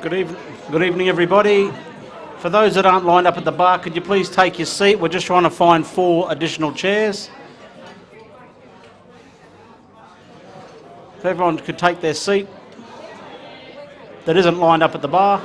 Good evening, everybody. For those that aren't lined up at the bar, could you please take your seat? We're just trying to find 4 additional chairs. If everyone could take their seat that isn't lined up at the bar.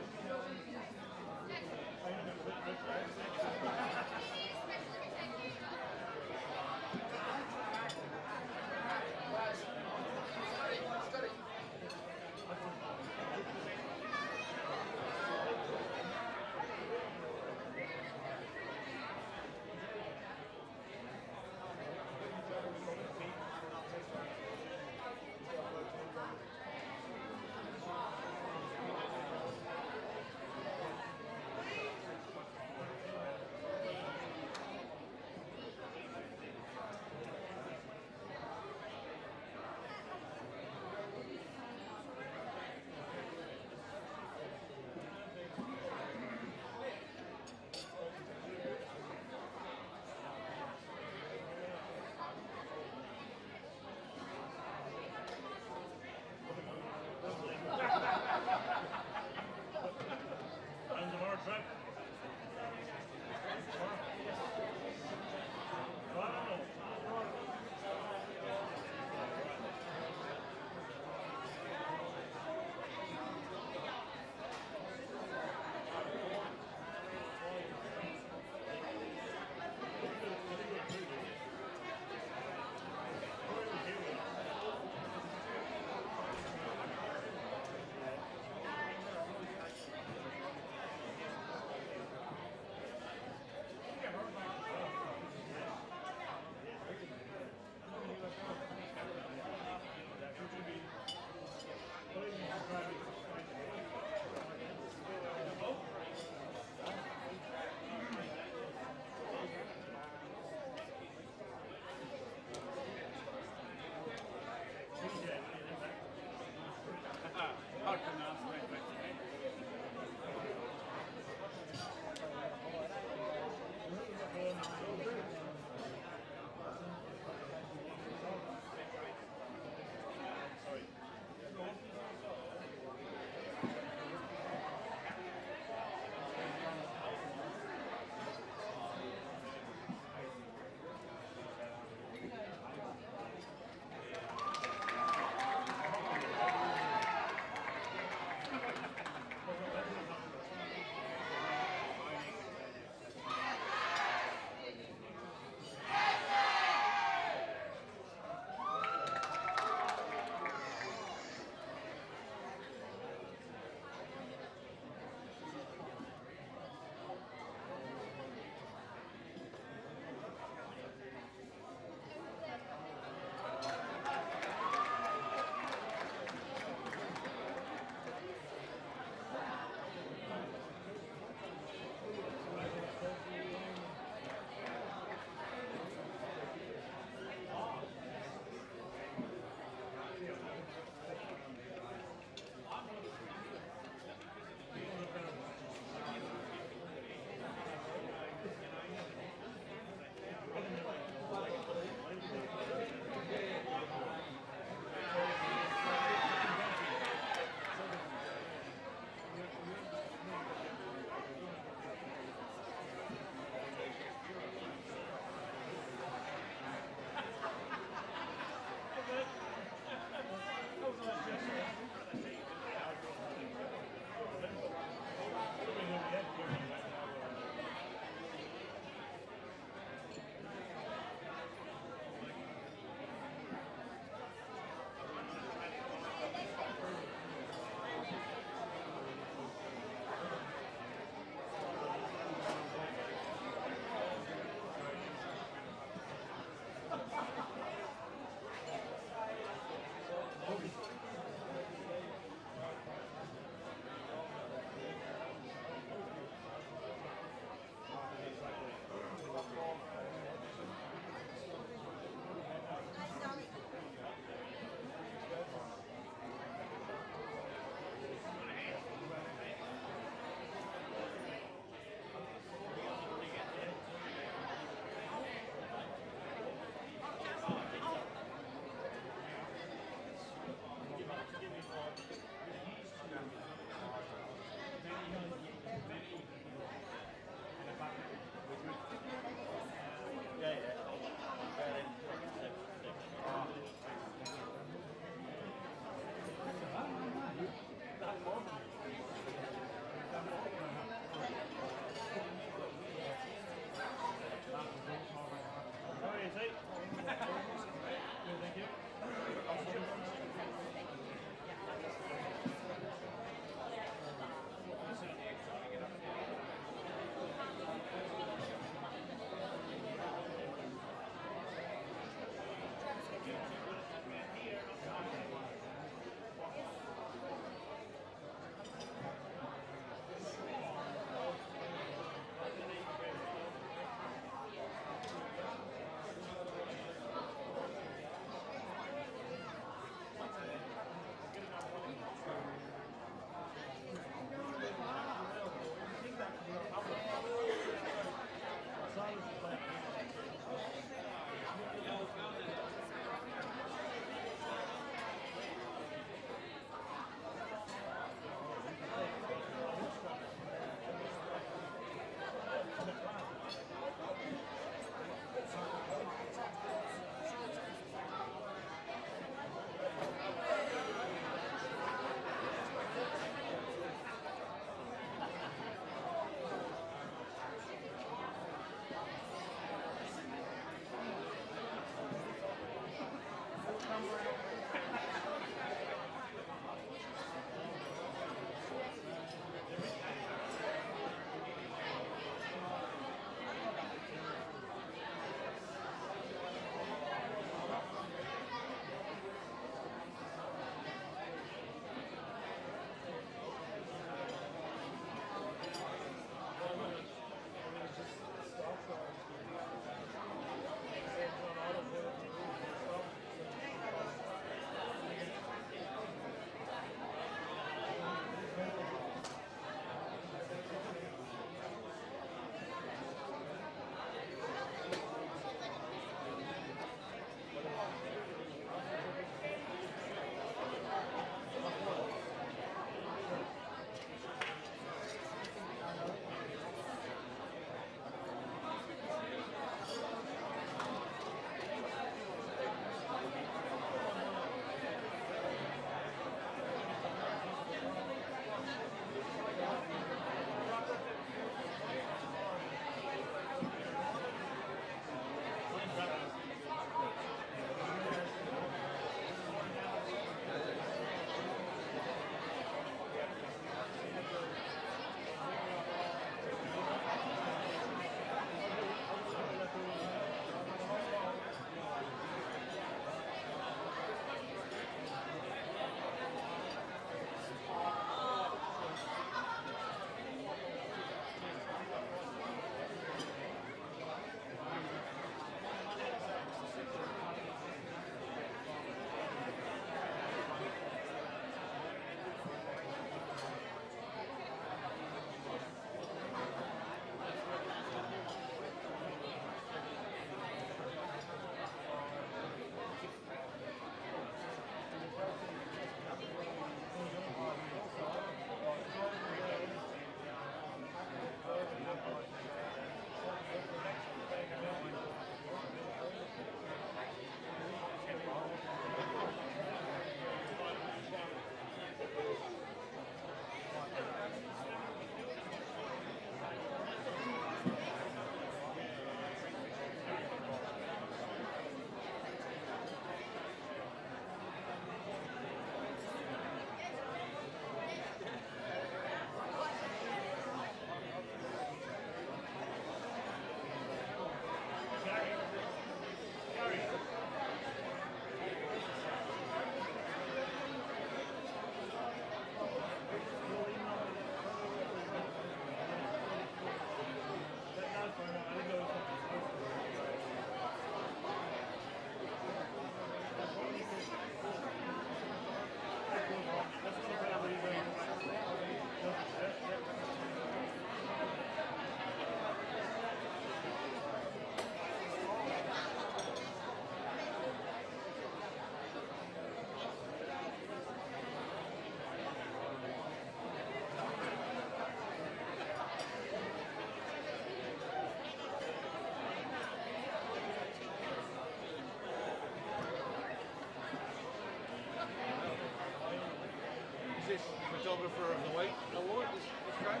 This photographer of the week award, this track.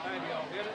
Maybe I'll get it.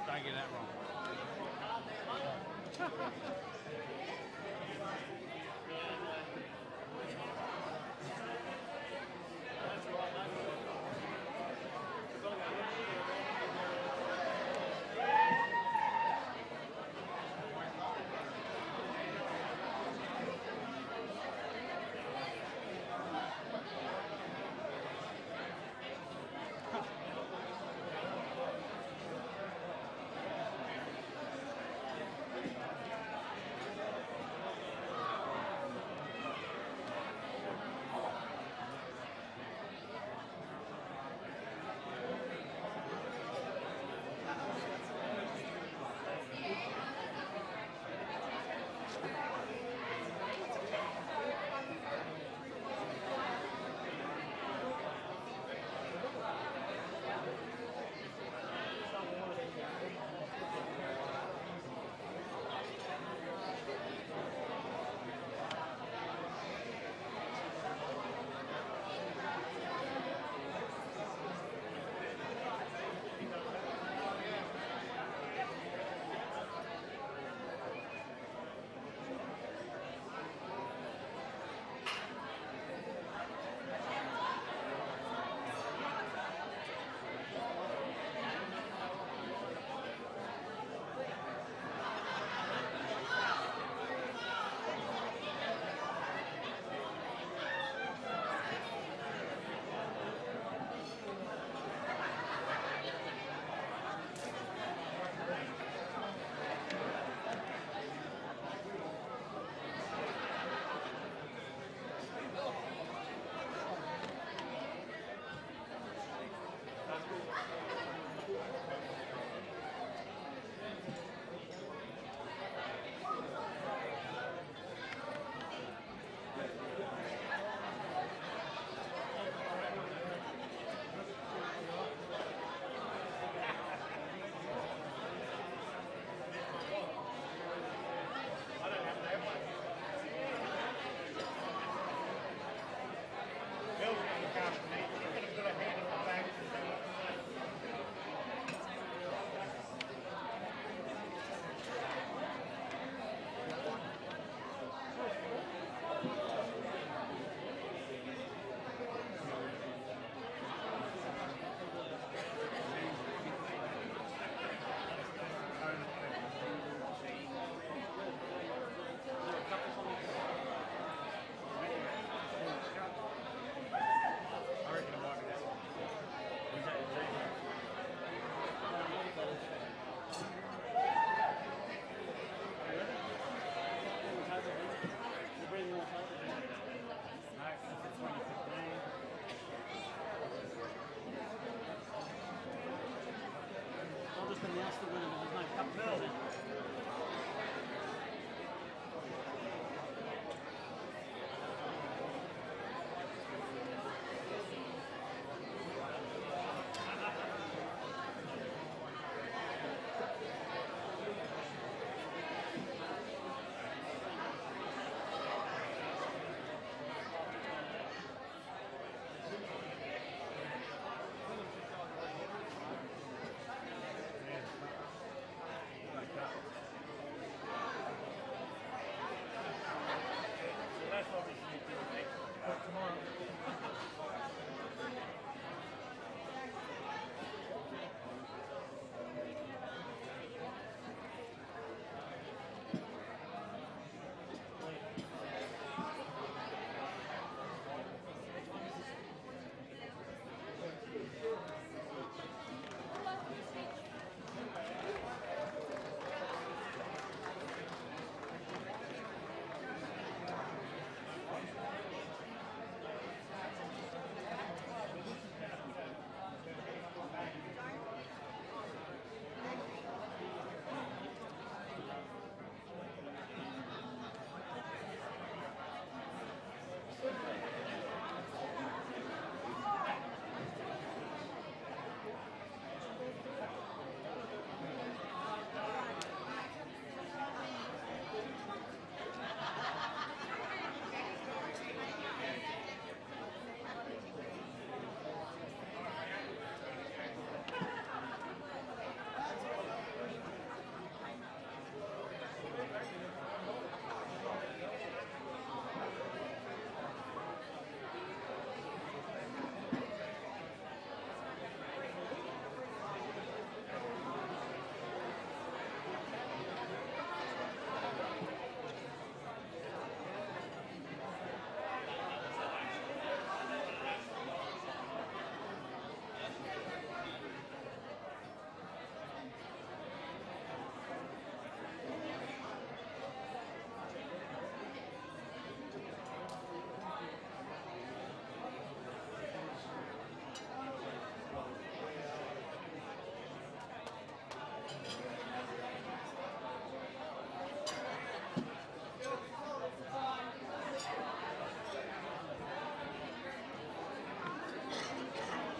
Don't get that wrong.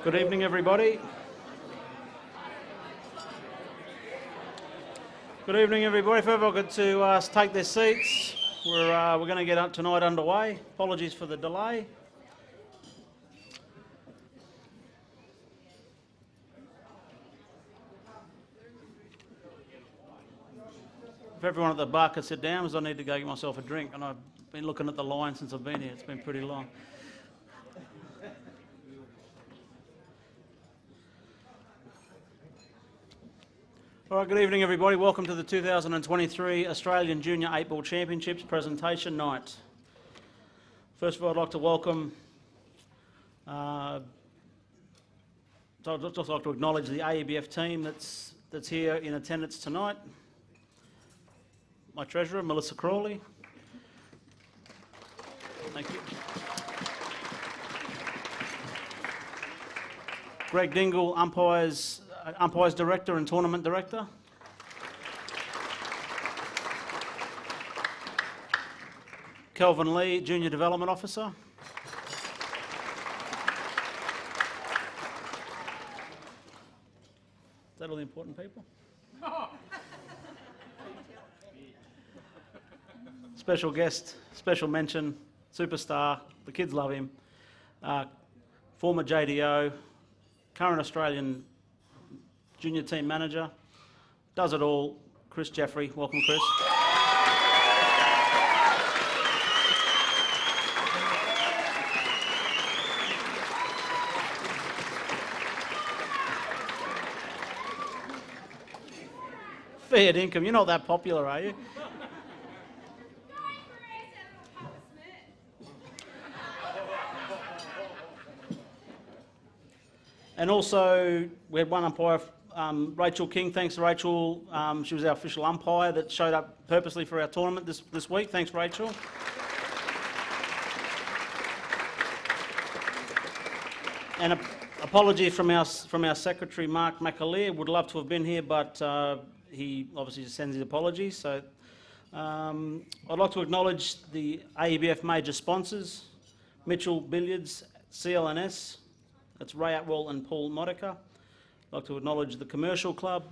Good evening, everybody. Good evening, everybody. If everyone could to take their seats, we're going to get up tonight underway. Apologies for the delay. If everyone at the bar could sit down, because I need to go get myself a drink, and I've been looking at the line since I've been here. It's been pretty long. All right, good evening, everybody. Welcome to the 2023 Australian Junior 8-Ball Championships presentation night. First of all, I'd like to welcome, so I'd just like to acknowledge the AEBF team that's here in attendance tonight. My treasurer, Melissa Crawley. Thank you. Greg Dingle, umpires director and tournament director. Kelvin Lee, junior development officer. Is that all the important people? Special guest, special mention, superstar, the kids love him. Former JDO, current Australian junior team manager, does it all, Chris Jeffrey. Welcome, Chris. Fair income, you're not that popular, are you? And also, we had one umpire, Rachel King. Thanks to Rachel. She was our official umpire that showed up purposely for our tournament this week. Thanks, Rachel. And Apology from our secretary, Mark McAleer. Would love to have been here, but he obviously just sends his apologies. So I'd like to acknowledge the AEBF major sponsors, Mitchell Billiards, CLNS, that's Ray Atwell and Paul Modica. I'd like to acknowledge the Commercial Club,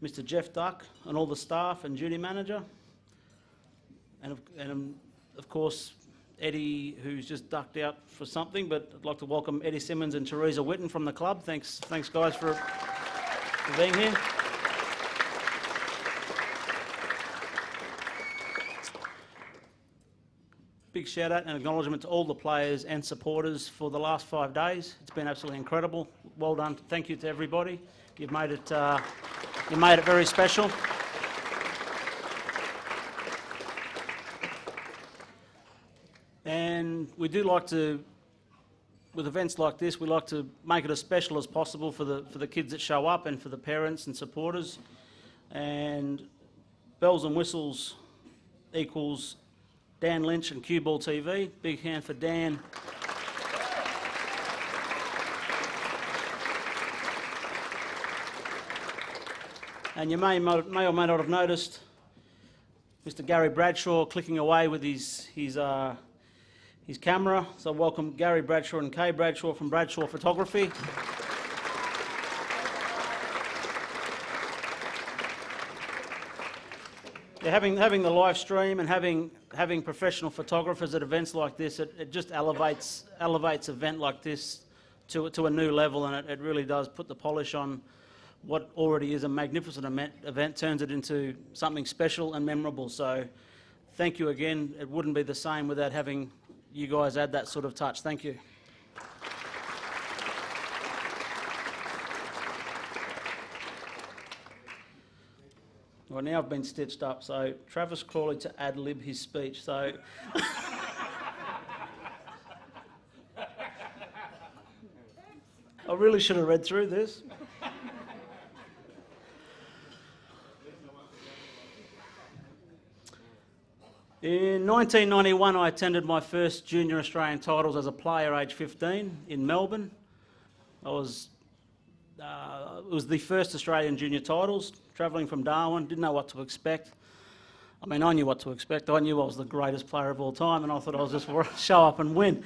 Mr Jeff Duck and all the staff and duty manager, and of course Eddie, who's just ducked out for something, but I'd like to welcome Eddie Simmons and Teresa Witten from the club. Thanks guys for being here. Big shout out and acknowledgement to all the players and supporters for the last 5 days. It's been absolutely incredible. Well done. Thank you to everybody. You've made it very special. And we do like to, with events like this, we like to make it as special as possible for the kids that show up and for the parents and supporters. And bells and whistles equals Dan Lynch and CueballTV. Big hand for Dan. And you may or may not have noticed Mr Gary Bradshaw clicking away with his camera. So welcome Gary Bradshaw and Kay Bradshaw from Bradshaw Photography. Yeah, having the live stream and having professional photographers at events like this, it just elevates event like this to a new level, and it really does put the polish on what already is a magnificent event, turns it into something special and memorable. So thank you again. It wouldn't be the same without having you guys add that sort of touch. Thank you. Well, now I've been stitched up, so Travis Crawley to ad-lib his speech. So I really should have read through this. In 1991, I attended my first Junior Australian titles as a player, aged 15, in Melbourne. It was the first Australian junior titles, travelling from Darwin, didn't know what to expect. I mean, I knew what to expect. I knew I was the greatest player of all time, and I thought I was just show up and win.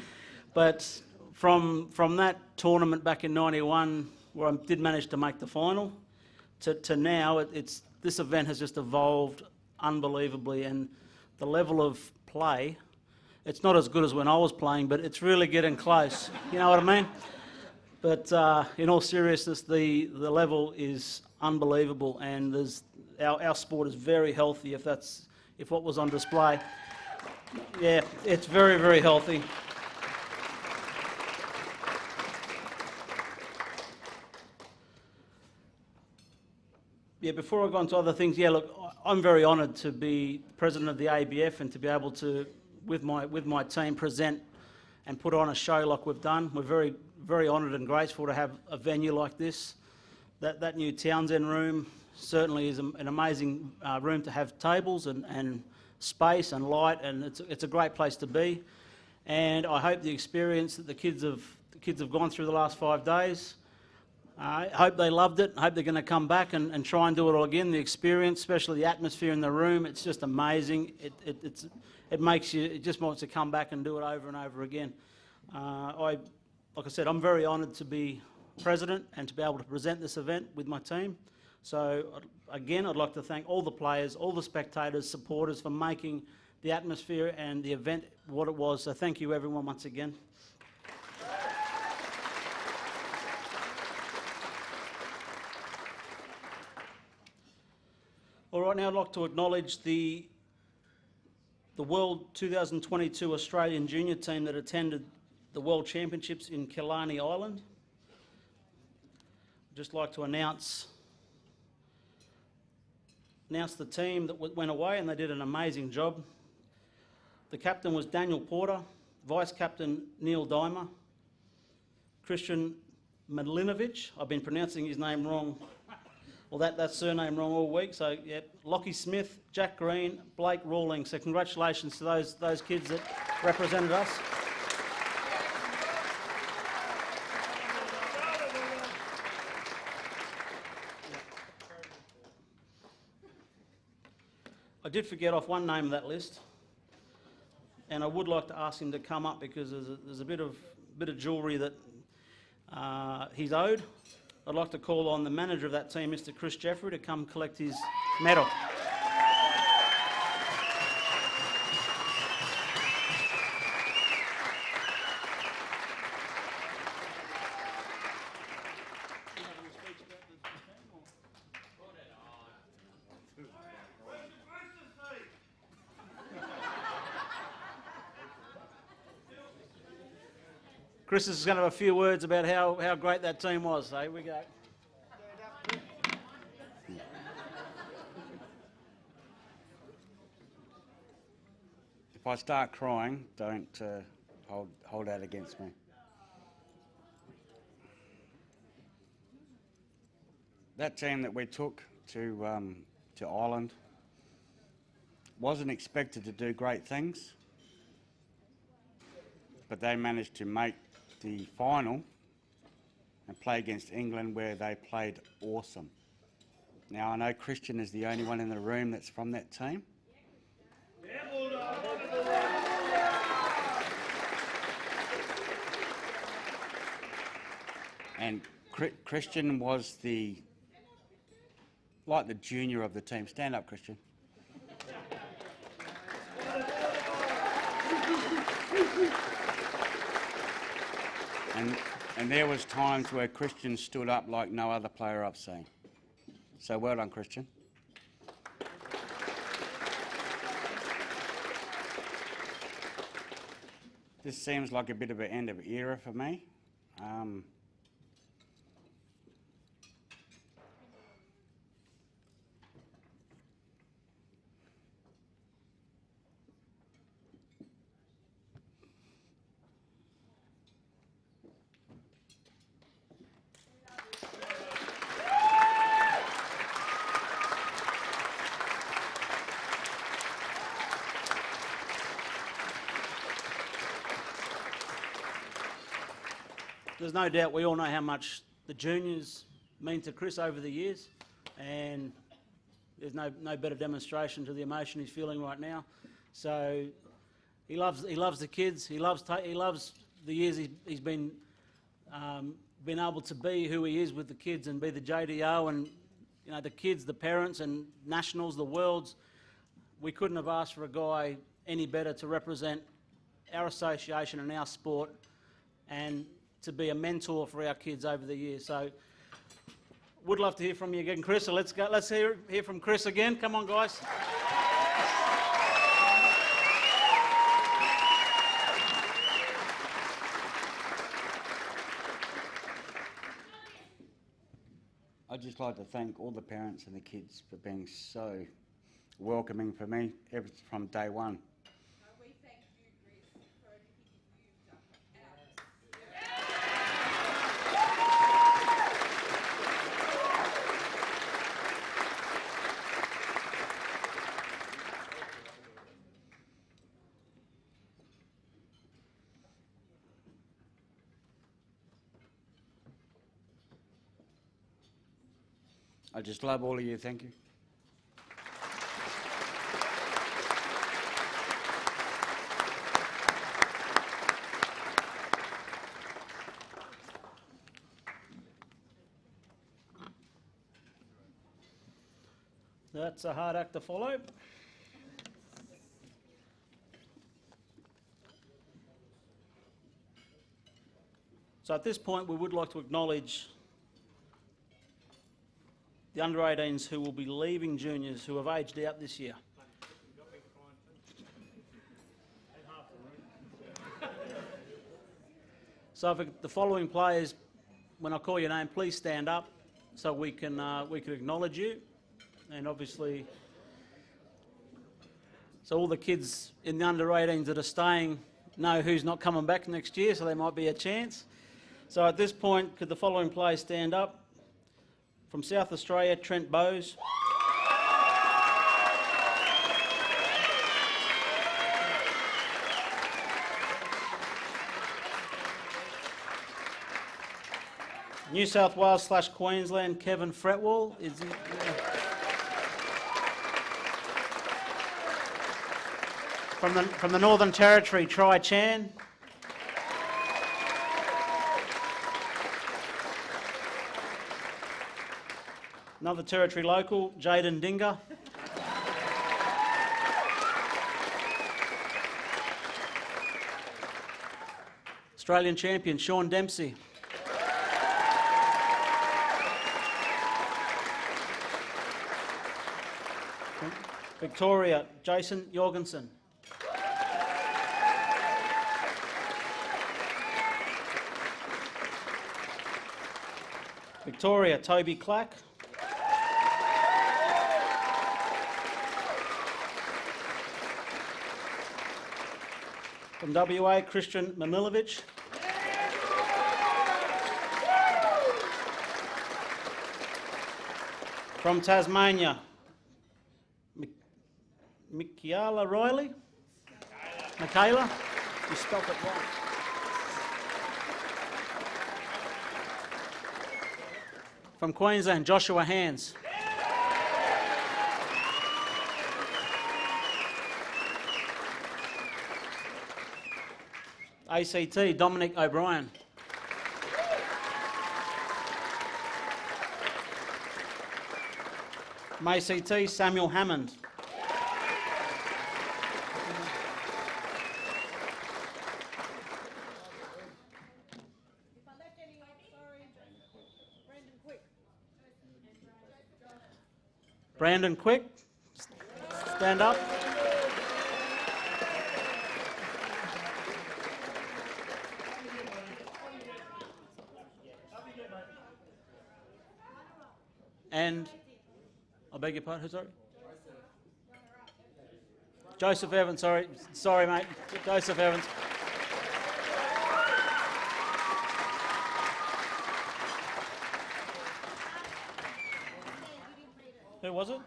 But from that tournament back in 91, where I did manage to make the final, to now, this event has just evolved unbelievably, and the level of play, it's not as good as when I was playing, but it's really getting close. You know what I mean? But in all seriousness, the level is unbelievable, and our sport is very healthy. If what was on display, yeah, it's very, very healthy. Yeah, before I go on to other things, yeah, look, I'm very honoured to be president of the AEBF and to be able to, with my team, present and put on a show like we've done. We're very, very honoured and grateful to have a venue like this. That new Townsend room certainly is an amazing room to have tables and space and light, and it's a great place to be. And I hope the experience that the kids have gone through the last 5 days, I hope they loved it. I hope they're going to come back and try and do it all again. The experience, especially the atmosphere in the room, it's just amazing. It makes you, it just wants to come back and do it over and over again. Like I said, I'm very honoured to be president and to be able to present this event with my team. So again, I'd like to thank all the players, all the spectators, supporters for making the atmosphere and the event what it was. So thank you everyone once again. All right, now I'd like to acknowledge the World 2022 Australian Junior team that attended the World Championships in Killarney Island. I'd just like to announce the team that went away, and they did an amazing job. The captain was Daniel Porter, vice-captain Neil Dimer, Christian Medlinovic, I've been pronouncing his name wrong, well, that surname wrong all week. So, yeah, Lockie Smith, Jack Green, Blake Rawling. So, congratulations to those kids that represented us. I did forget off one name of that list, and I would like to ask him to come up because there's a bit of jewellery that he's owed. I'd like to call on the manager of that team, Mr. Chris Jeffrey, to come collect his medal. Chris is going to have a few words about how great that team was. So here we go. If I start crying, don't hold out against me. That team that we took to Ireland wasn't expected to do great things, but they managed to make the final and play against England, where they played awesome. Now, I know Christian is the only one in the room that's from that team. And Christian was like the junior of the team. Stand up, Christian. And there was times where Christian stood up like no other player I've seen. So well done, Christian. This seems like a bit of an end of era for me. There's no doubt we all know how much the juniors mean to Chris over the years, and there's no better demonstration to the emotion he's feeling right now. So he loves the kids. He loves the years he's been able to be who he is with the kids and be the JDO, and the kids, the parents, and nationals, the worlds. We couldn't have asked for a guy any better to represent our association and our sport, and to be a mentor for our kids over the years. So would love to hear from you again, Chris. So let's go. Let's hear from Chris again. Come on, guys. I'd just like to thank all the parents and the kids for being so welcoming for me from day one. We thank you, Chris, for everything you've done. I just love all of you. Thank you. That's a hard act to follow. So at this point, we would like to acknowledge the under-18s who will be leaving juniors who have aged out this year. So for the following players, when I call your name, please stand up so we can acknowledge you. And obviously, so all the kids in the under-18s that are staying know who's not coming back next year, so there might be a chance. So at this point, could the following players stand up? From South Australia, Trent Bowes. New South Wales / Queensland, Kevin Fretwell. Is he? From the Northern Territory, Tri Chan. Another Territory local, Jaden Dinger. Australian champion, Sean Dempsey. Victoria, Jason Jorgensen. Victoria, Toby Clack. From WA, Christian Mamilovic. From Tasmania, Michaela Riley. Michaela, you spelled it wrong. From Queensland, Joshua Hands. ACT, Dominic O'Brien. From ACT, Samuel Hammond. If I left anyone, sorry. Brandon Quick. Brandon Quick, stand up. And, I beg your pardon, who's sorry? Joseph Evans, sorry mate, Joseph Evans. Who was it?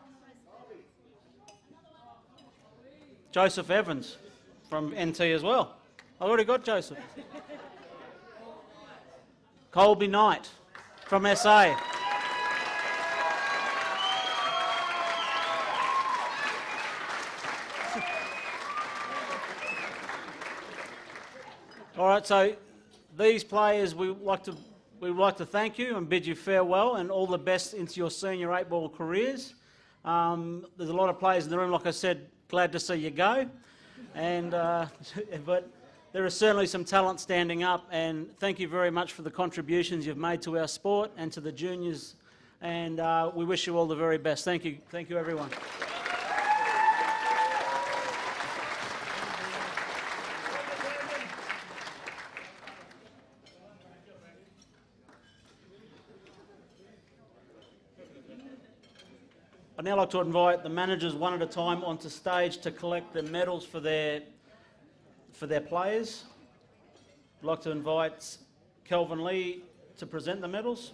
Joseph Evans from NT as well. I already got Joseph. Colby Knight from SA. All right, so these players, we would like to thank you and bid you farewell and all the best into your senior 8-ball careers. There's a lot of players in the room, like I said, glad to see you go. And but there is certainly some talent standing up, and thank you very much for the contributions you've made to our sport and to the juniors. And we wish you all the very best. Thank you everyone. I'd now like to invite the managers one at a time onto stage to collect the medals for their players. I'd like to invite Kelvin Lee to present the medals.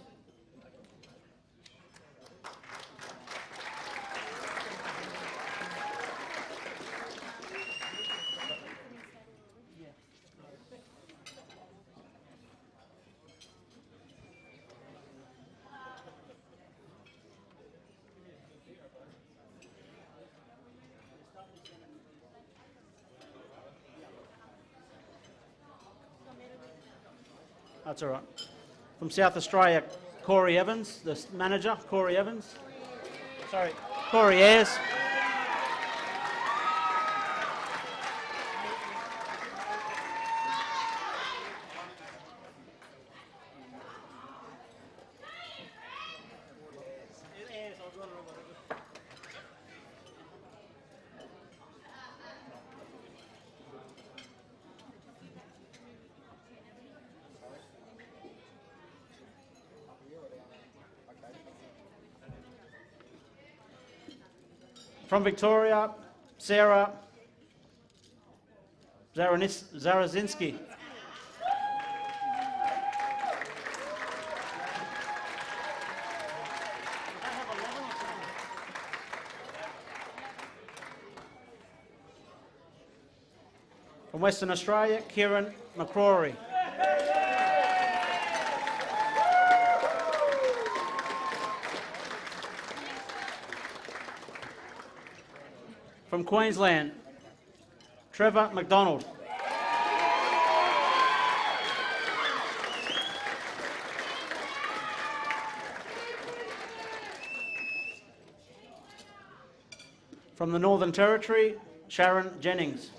That's all right. From South Australia, Corey Evans, the manager, Corey Evans. Sorry, Corey Ayres. From Victoria, Sarah Zarazinski. From Western Australia, Kieran McCrory. From Queensland, Trevor McDonald. From the Northern Territory, Sharon Jennings.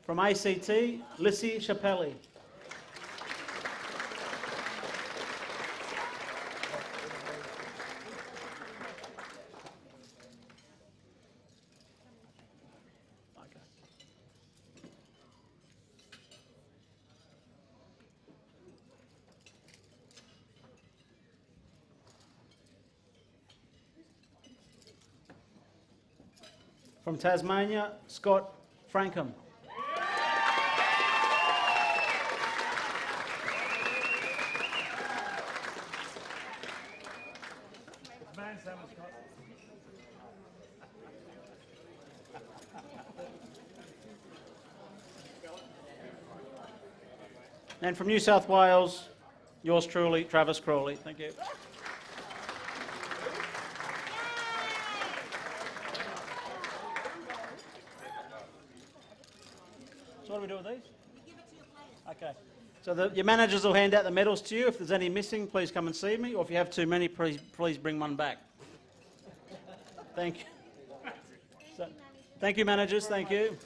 From ACT, Lissy Chappelli. From Tasmania, Scott Frankham. And from New South Wales, yours truly, Travis Crawley. Thank you. So what do we do with these? Okay. So your managers will hand out the medals to you. If there's any missing, please come and see me. Or if you have too many, please bring one back. Thank you. So, thank you, managers. Thank you.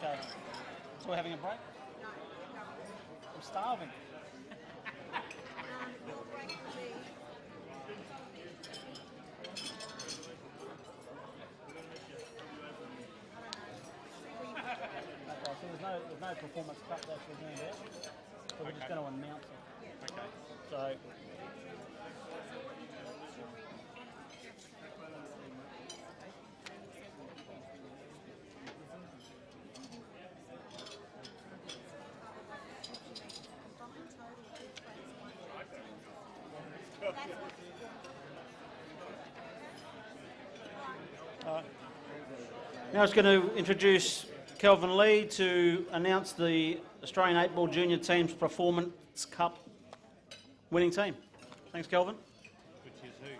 Okay. So we're having a break? I'm starving. Okay, so there's no performance cut that we're doing there. So we're just going to announce it. Okay. So. Now I was going to introduce Kelvin Lee to announce the Australian 8-Ball Junior Team's Performance Cup winning team. Thanks, Kelvin. Which is who?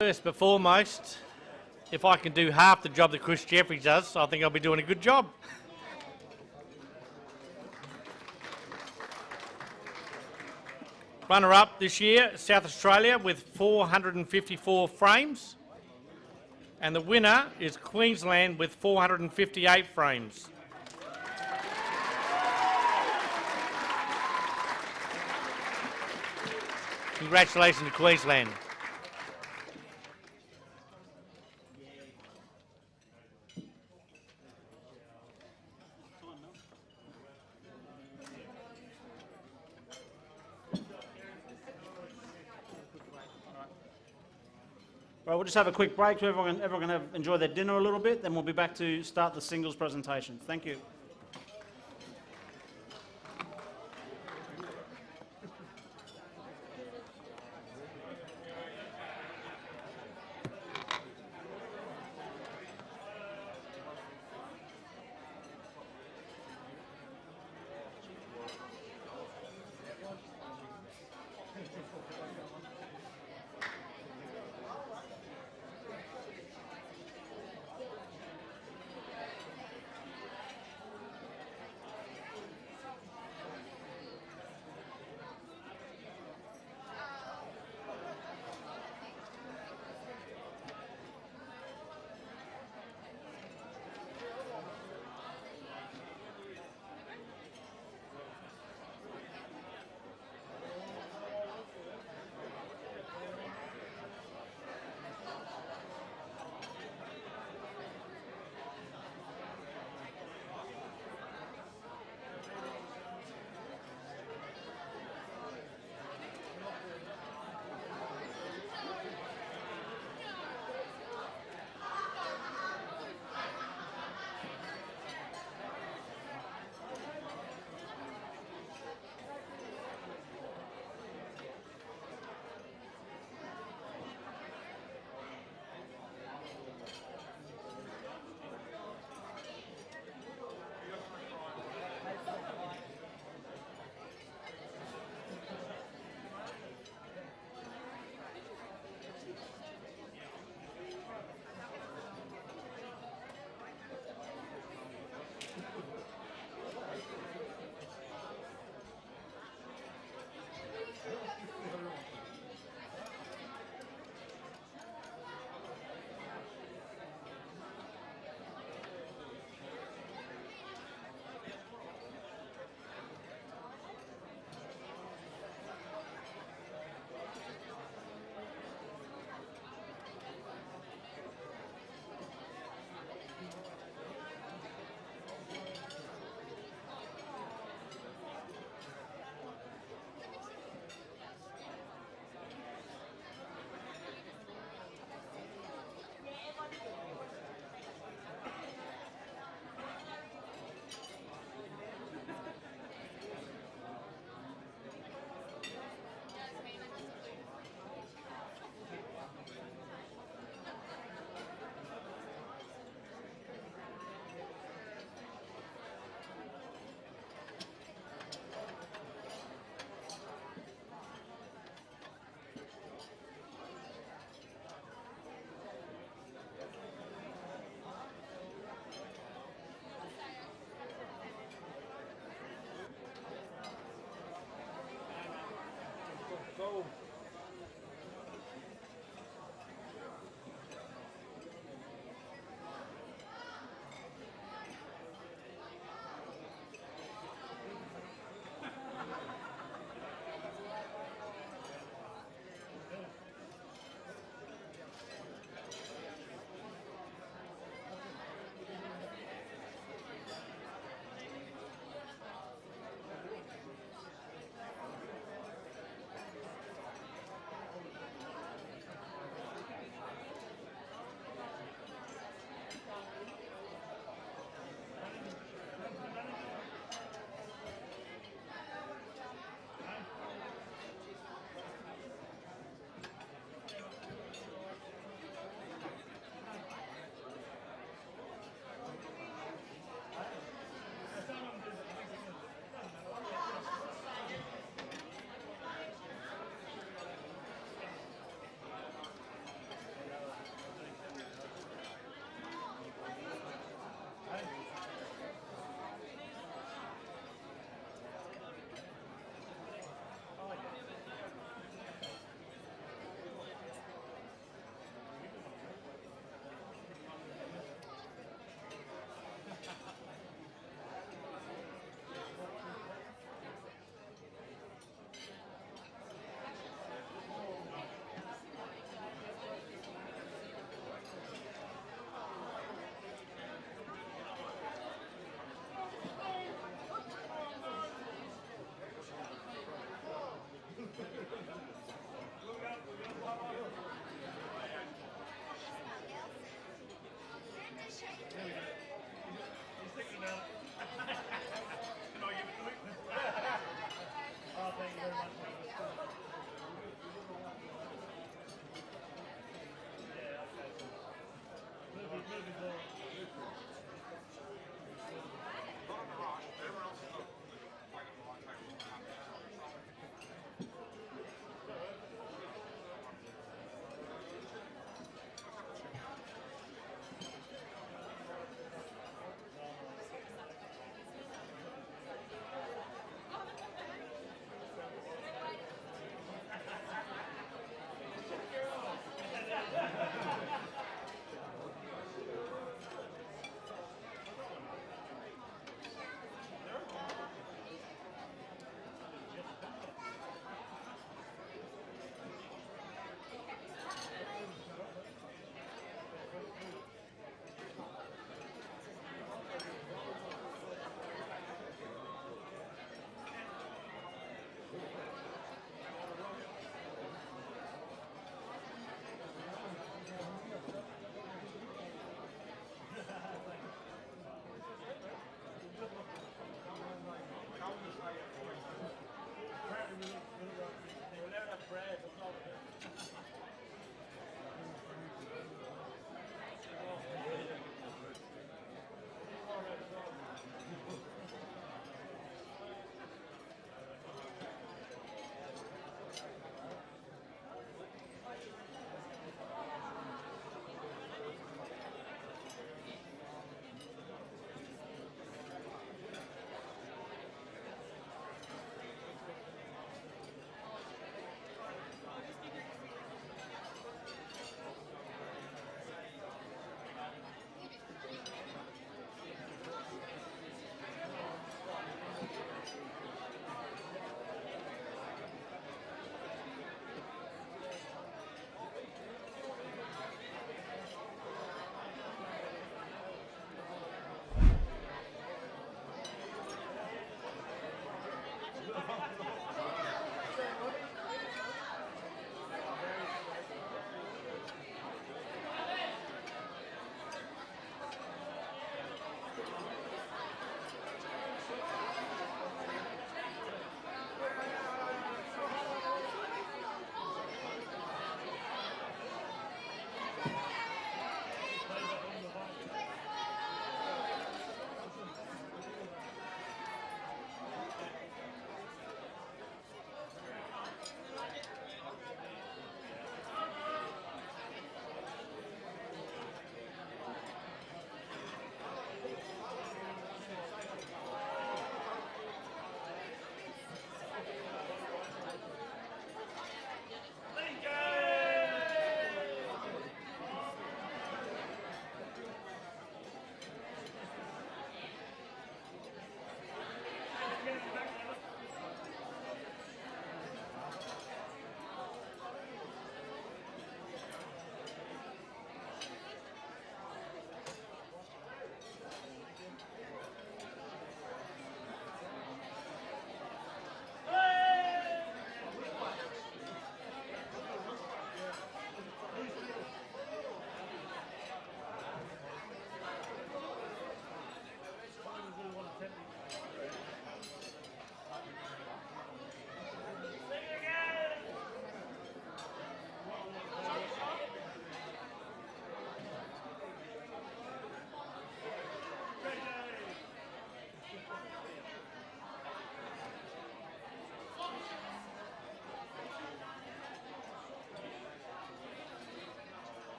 First but foremost, if I can do half the job that Chris Jeffries does, I think I'll be doing a good job. Runner-up this year, South Australia with 454 frames. And the winner is Queensland with 458 frames. Congratulations to Queensland. Right, we'll just have a quick break so everyone can enjoy their dinner a little bit, then we'll be back to start the singles presentation. Thank you.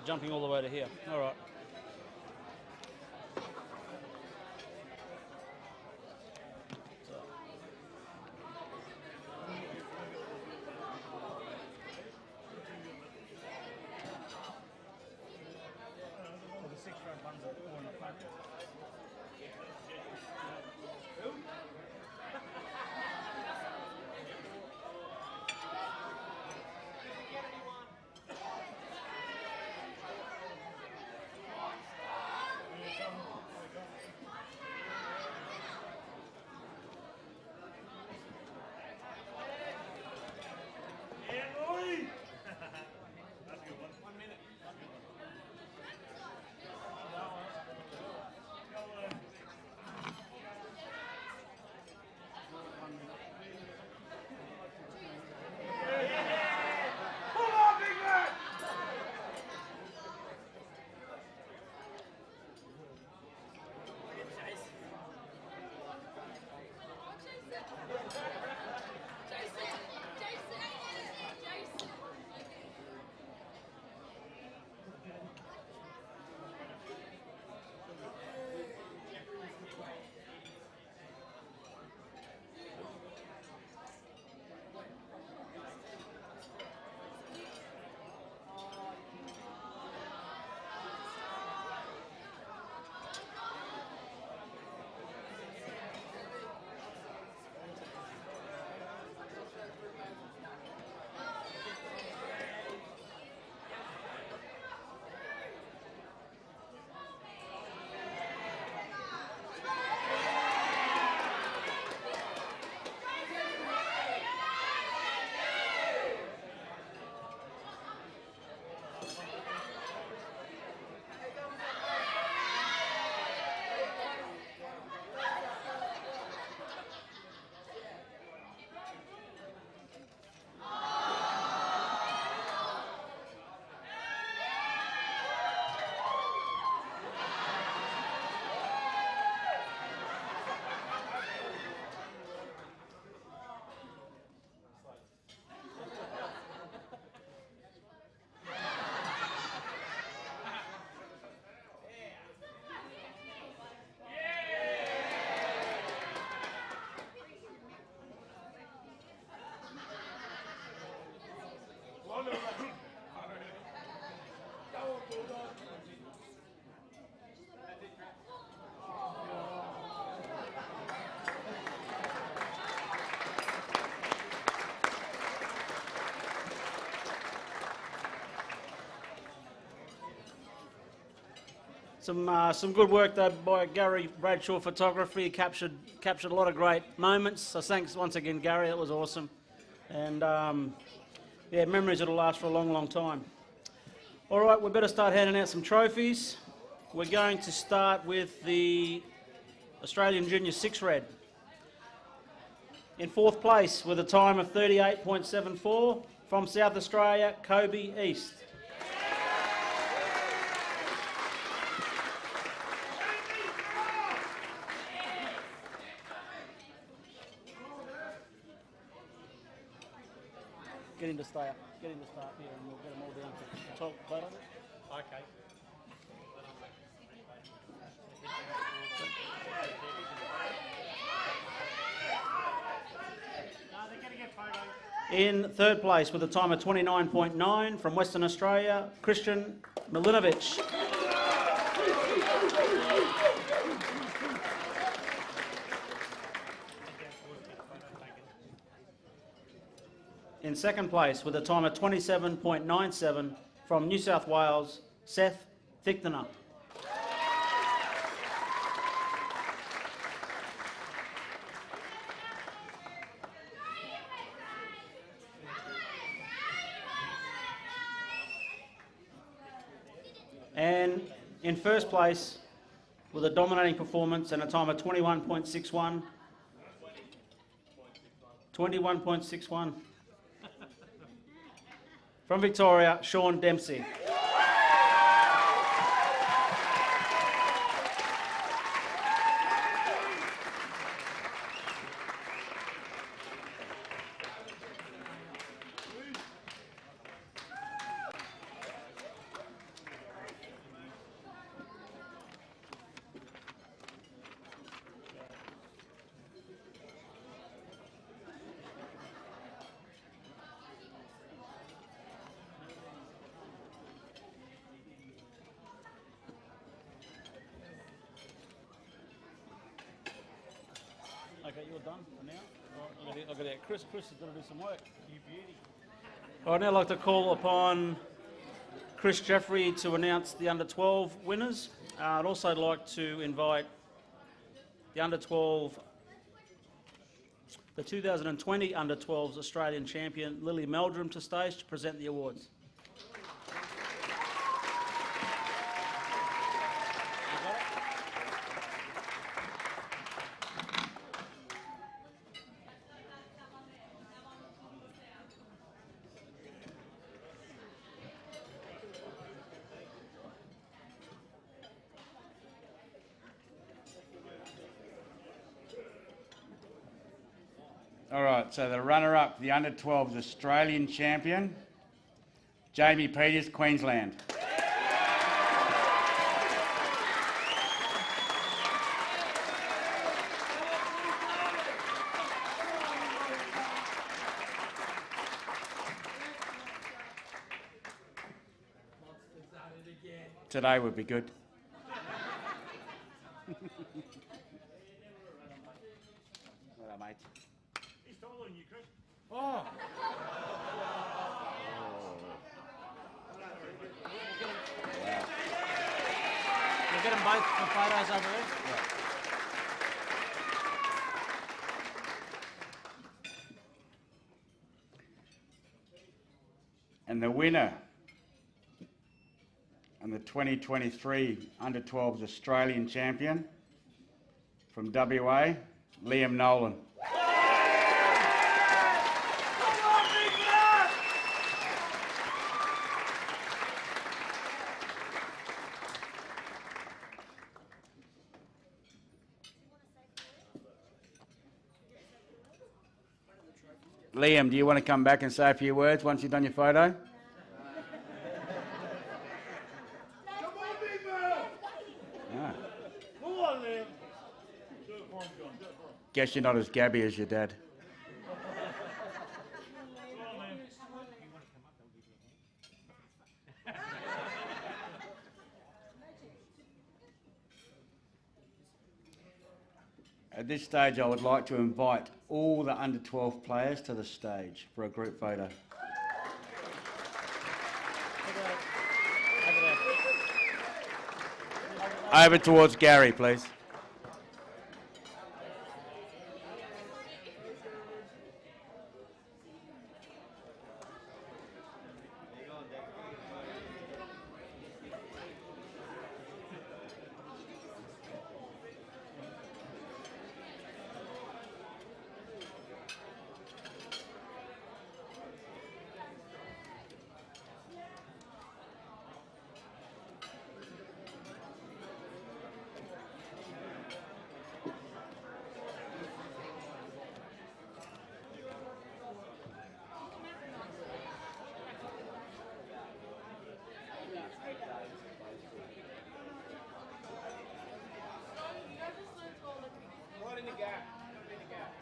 jumping all the way to here. All right. Some good work though by Gary Bradshaw Photography. Captured a lot of great moments. So thanks once again, Gary. That was awesome. And yeah, memories that'll last for a long, long time. All right, we better start handing out some trophies. We're going to start with the Australian Junior 6 Red. In fourth place with a time of 38.74 from South Australia, Kobe East. Get him to stay up. Get him to stay up here and we'll get them all down to the top part of it. Okay. In third place with a time of 29.9 from Western Australia, Christian Milinovic. In second place with a time of 27.97 from New South Wales, Seth Thichtener. And in first place with a dominating performance and a time of 21.61, 21.61 from Victoria, Sean Dempsey. Okay, you're done for now. I've got to get Chris. Chris has got to do some work. You beauty. I'd now like to call upon Chris Jeffrey to announce the under-12 winners. I'd also like to invite the under-12, the 2020 under-12s Australian champion Lily Meldrum to stage to present the awards. All right, so the runner-up, the under-12s Australian champion, Jamie Peters, Queensland. Today would be good. Well, mate. He's taller than you, Chris. Oh. We'll get them both for photos over there. And the winner and the 2023 under-12s Australian champion from WA, Liam Nolan. Liam, do you want to come back and say a few words once you've done your photo? Ah. Come on, Liam. Do it for him, John. Do it for him. Guess you're not as gabby as your dad. At this stage, I would like to invite all the under-12 players to the stage for a group photo. Over towards Gary, please. Right in the gap. In the gap.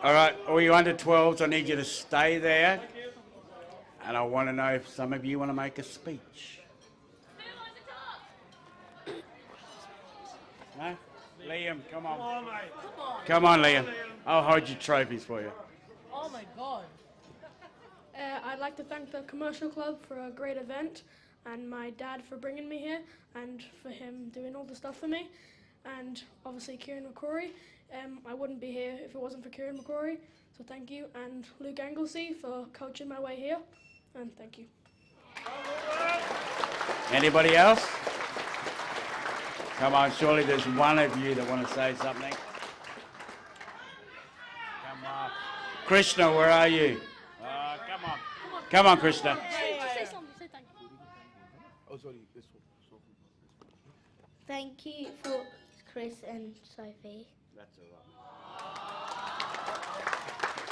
All right, all you under-12s, I need you to stay there. And I want to know if some of you want to make a speech. No? Liam, come on. Come on, mate. Come on, Liam. I'll hold your trophies for you. Oh my God. I'd like to thank the Commercial Club for a great event and my dad for bringing me here and for him doing all the stuff for me. And obviously Kieran McCrory. I wouldn't be here if it wasn't for Kieran McCrory. So thank you. And Luke Anglesey for coaching my way here. And thank you. Anybody else? Come on, surely there's one of you that want to say something. Come on. Krishna, where are you? Come on. Come on, Krishna. Oh, sorry, this one. Thank you for Chris and Sophie. That's all right.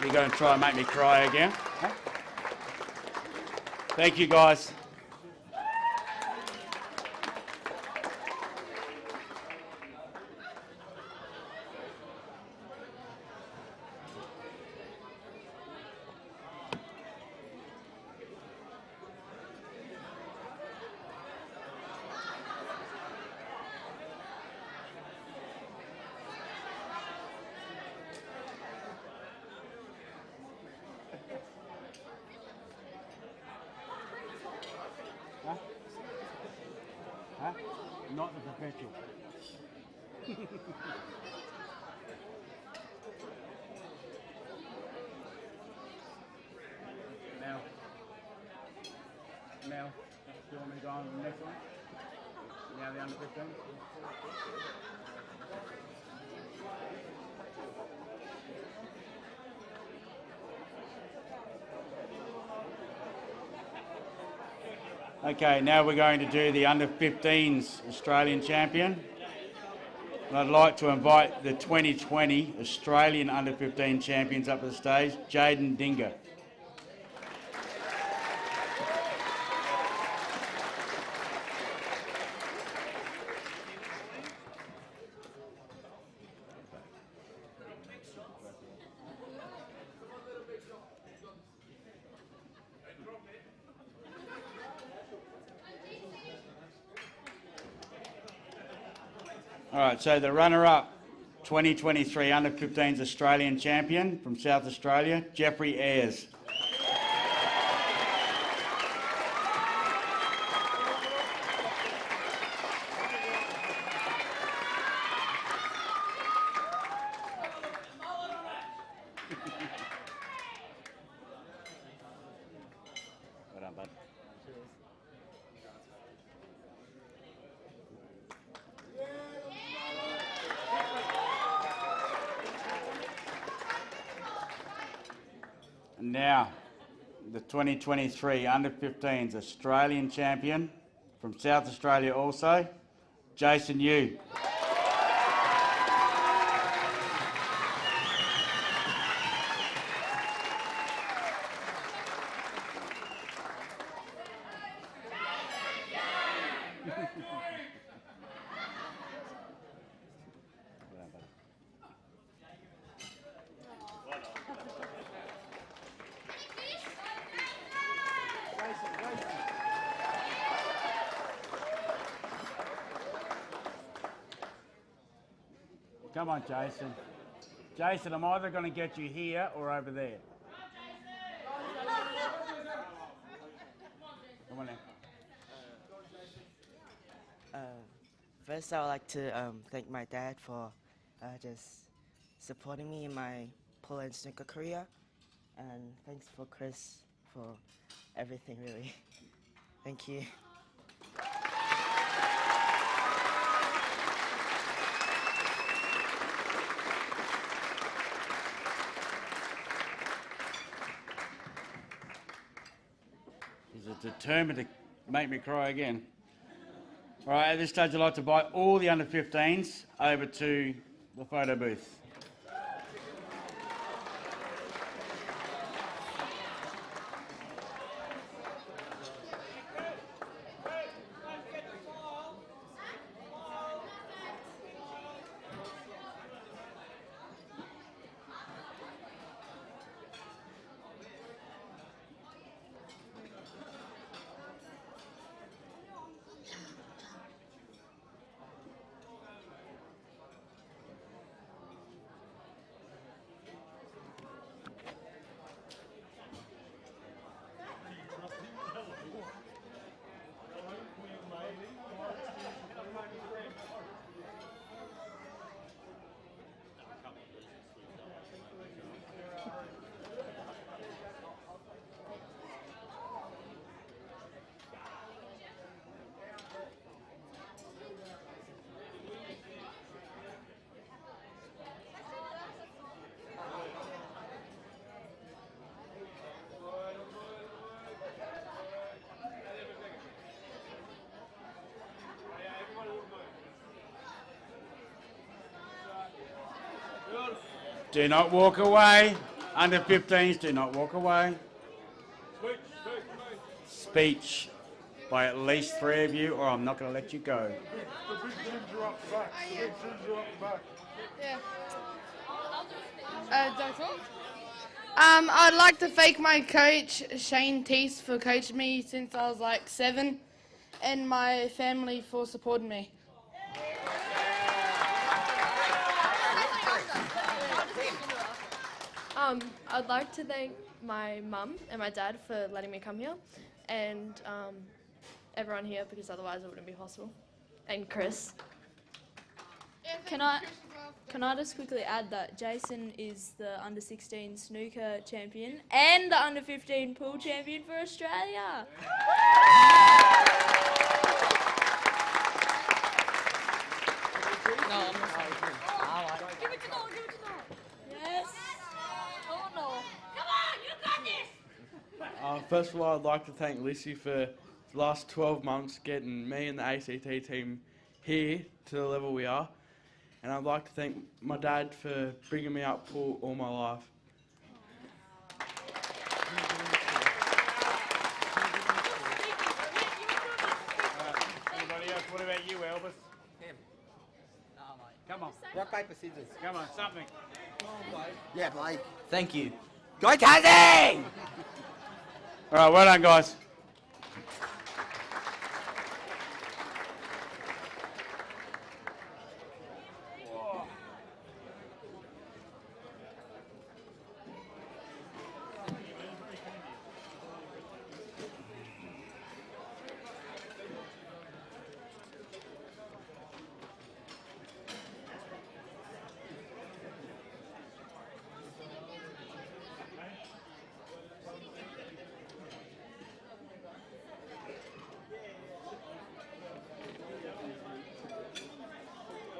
You're going to try and make me cry again? Huh? Thank you, guys. Huh? Not the perpetual. Mel, do you want me to go on to the next one? Now the under 15? Okay, now we're going to do the under 15s Australian champion. And I'd like to invite the 2020 Australian under 15 champions up to the stage, Jaden Dinger. All right, so the runner-up, 2023 under-15s Australian champion from South Australia, Jeffrey Ayres. Well done, bud. And now, the 2023 under-15s Australian champion from South Australia also, Jason Yu. Come on, Jason. Jason, I'm either going to get you here or over there. Come on then. First, I would like to thank my dad for just supporting me in my pole and snooker career, and thanks for Chris for everything, really. Thank you. He's determined to make me cry again. All right, at this stage, I'd like to invite all the under-15s over to the photo booth. Do not walk away. Under 15s, do not walk away. Speech by at least 3 of you, or I'm not going to let you go. Yeah. Do I talk? I'd like to thank my coach, Shane Teese, for coaching me since I was like 7, and my family for supporting me. I'd like to thank my mum and my dad for letting me come here, and everyone here, because otherwise it wouldn't be possible, and Chris. Can I just quickly add that Jason is the under-16 snooker champion and the under-15 pool champion for Australia. Give it to Noel, give it to Noel. Yes. Oh no. Come on, you got this! First of all, I'd like to thank Lissy for the last 12 months getting me and the ACT team here to the level we are. And I'd like to thank my dad for bringing me up pool all my life. Anybody else? What about you, Elvis? Him. No, mate. Come on. Rock, paper, scissors. Come on, something. Yeah, Blake. Thank you. Go Townsend! All right, well done, guys.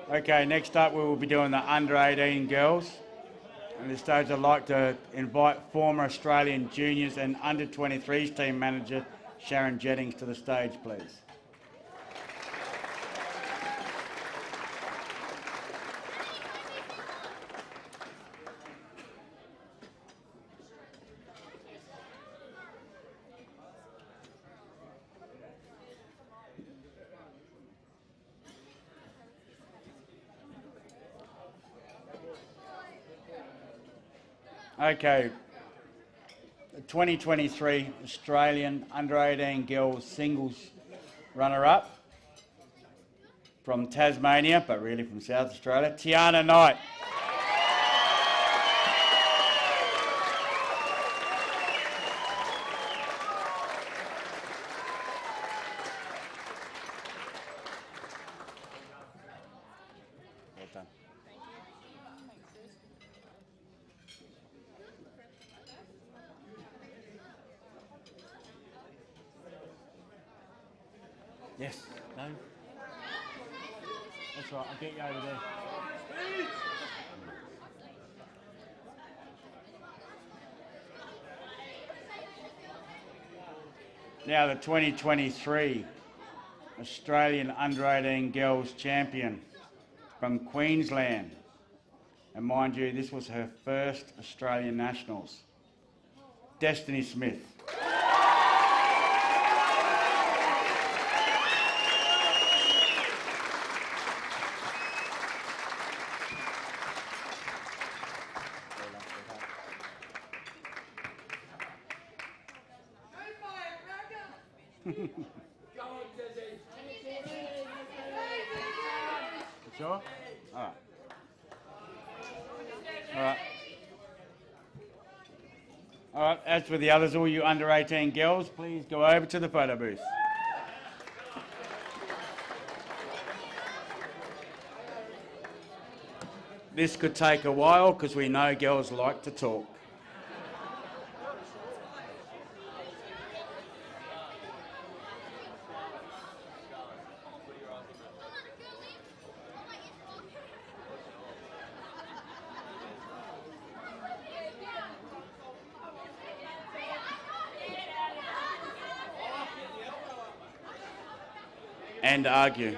Okay, next up we will be doing the under-18 girls. At this stage I'd like to invite former Australian juniors and under-23s team manager Sharon Jennings to the stage, please. Okay, the 2023 Australian under-18 girls singles runner-up from Tasmania, but really from South Australia, Tiana Knight. Well done. Yes. No. That's right. I'll get you over there. Now the 2023 Australian Under-18 Girls Champion from Queensland. And mind you, this was her first Australian Nationals. Destiny Smith. Sure? All right. All right. All right, as for the others, all you under-18 girls, please go over to the photo booth. This could take a while because we know girls like to talk. And argue.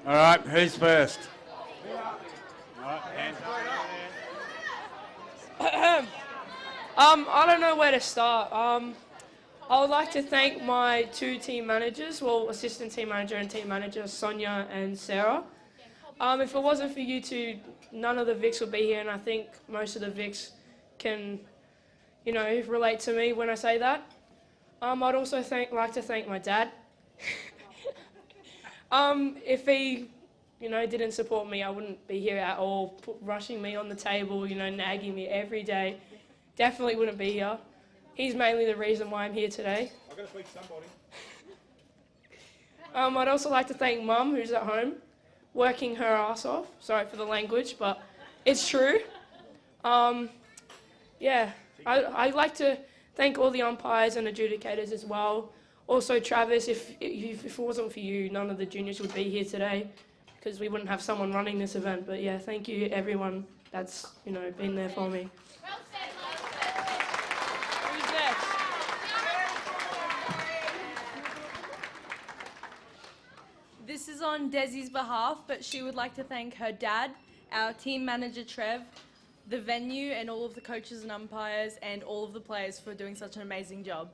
All right, who's first? I don't know where to start. I would like to thank my two team managers, well, assistant team manager and team manager, Sonia and Sarah. If it wasn't for you two, none of the Vics would be here, and I think most of the Vics can, you know, relate to me when I say that. I'd also like to thank my dad. If he, you know, didn't support me, I wouldn't be here at all, rushing me on the table, you know, nagging me every day. Definitely wouldn't be here. He's mainly the reason why I'm here today. I've got to speak to somebody. I'd also like to thank Mum, who's at home, working her ass off. Sorry for the language, but it's true. Yeah, I'd like to thank all the umpires and adjudicators as well. Also, Travis, if it wasn't for you, none of the juniors would be here today, because we wouldn't have someone running this event. But yeah, thank you everyone that's, you know, been there for me. This is on Desi's behalf, but she would like to thank her dad, our team manager Trev, the venue and all of the coaches and umpires and all of the players for doing such an amazing job.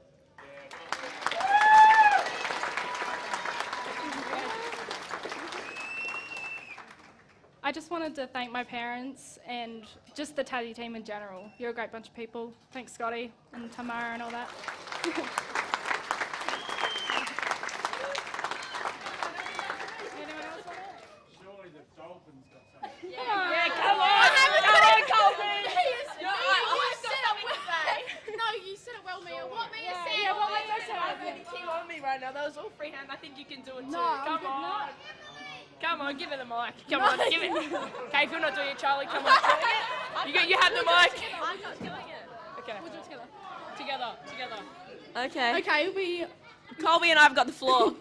I just wanted to thank my parents and just the Tassie team in general. You're a great bunch of people. Thanks Scotty and Tamara and all that. Yeah, come on! No, you said it well, Mia. What Mia said? Yeah, what Mia said. I have anything on me right now. That was all freehand. I think you can do it too. No, Come on. Come on, give her the mic. Come No. on, give it. Okay, if you're not doing it, Charlie, come on. You have the mic. I'm not doing it. Okay. We'll do it together. Together. Okay. Okay, Colby and I have got the floor.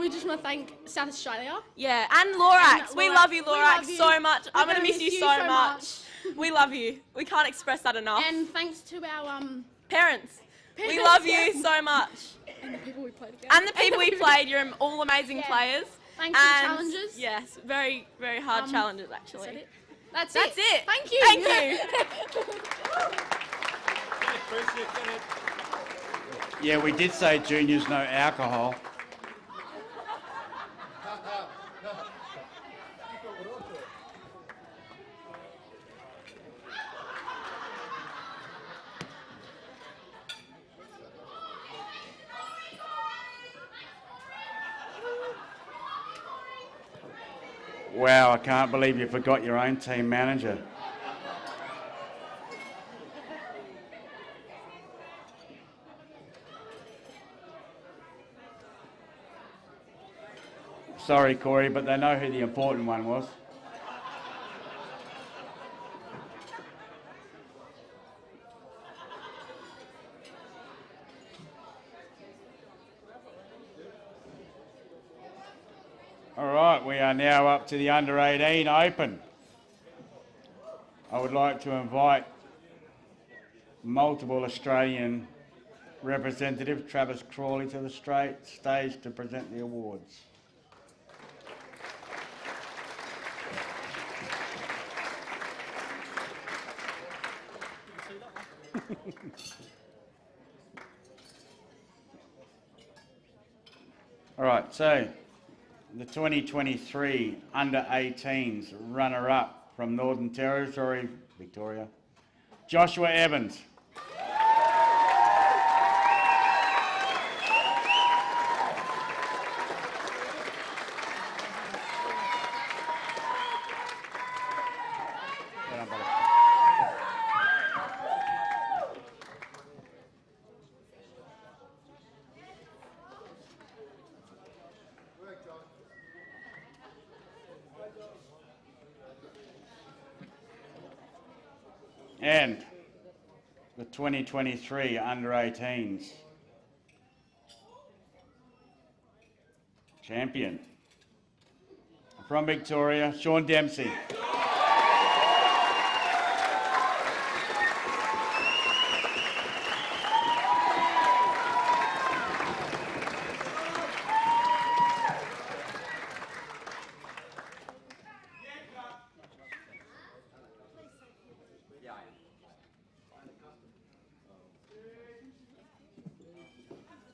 we just want to thank South Australia. Yeah, and Lorax. We love you, We Lorax, love you. so much. I'm We're going to miss you so much. We love you. We can't express that enough. And thanks to our parents. We love you so much. And the people we played against. And the people we played, you're all amazing players. Thanks for the And challenges. Yes, very, very hard challenges actually. Is that it? That's it. Thank you. Thank you. Yeah, we did say juniors no alcohol. Wow, I can't believe you forgot your own team manager. Sorry, Corey, but they know who the important one was. All right, we are now up to the under-18 Open. I would like to invite multiple Australian representative Travis Crawley to the stage to present the awards. All right, so the 2023 under-18s runner-up from Northern Territory, Victoria, Joshua Evans. And the 2023 under-18s champion from Victoria, Sean Dempsey.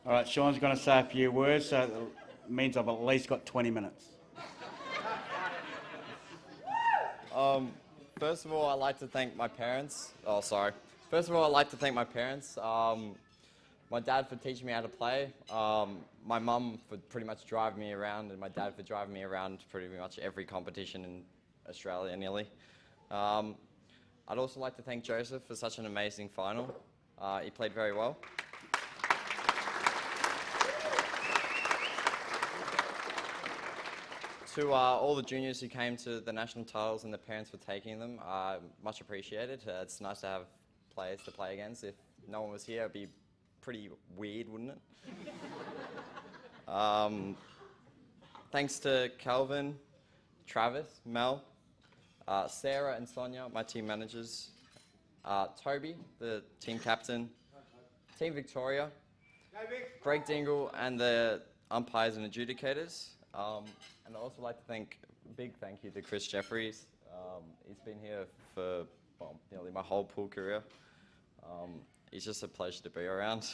All right, Sean's going to say a few words, so it means I've at least got 20 minutes. First of all, I'd like to thank my parents. Oh, sorry. First of all, I'd like to thank my parents. My dad for teaching me how to play. My mum for pretty much driving me around, and my dad for driving me around pretty much every competition in Australia, nearly. I'd also like to thank Joseph for such an amazing final. He played very well. To all the juniors who came to the national titles and the parents for taking them, much appreciated. It's nice to have players to play against. If no one was here, it'd be pretty weird, wouldn't it? Thanks to Calvin, Travis, Mel, Sarah and Sonia, my team managers, Toby, the team captain, Team Victoria, Greg Dingle and the umpires and adjudicators. And I'd also like to big thank you to Chris Jeffries. He's been here for nearly my whole pool career. He's just a pleasure to be around.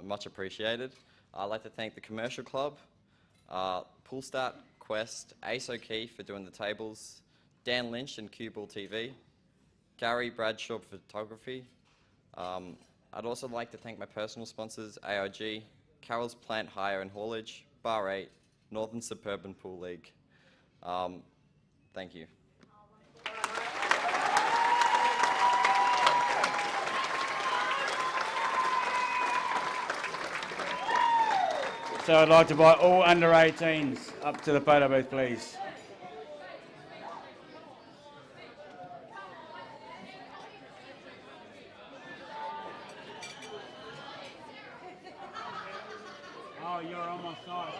Much appreciated. I'd like to thank the Commercial Club, Poolstat, Quest, Ace O'Keefe for doing the tables, Dan Lynch and CueballTV, Gary Bradshaw for photography. I'd also like to thank my personal sponsors, AIG, Carroll's Plant Hire and Haulage, Bar 8, Northern Suburban Pool League. Thank you. So I'd like to invite all under 18s up to the photo booth, please. Oh, you're on my side.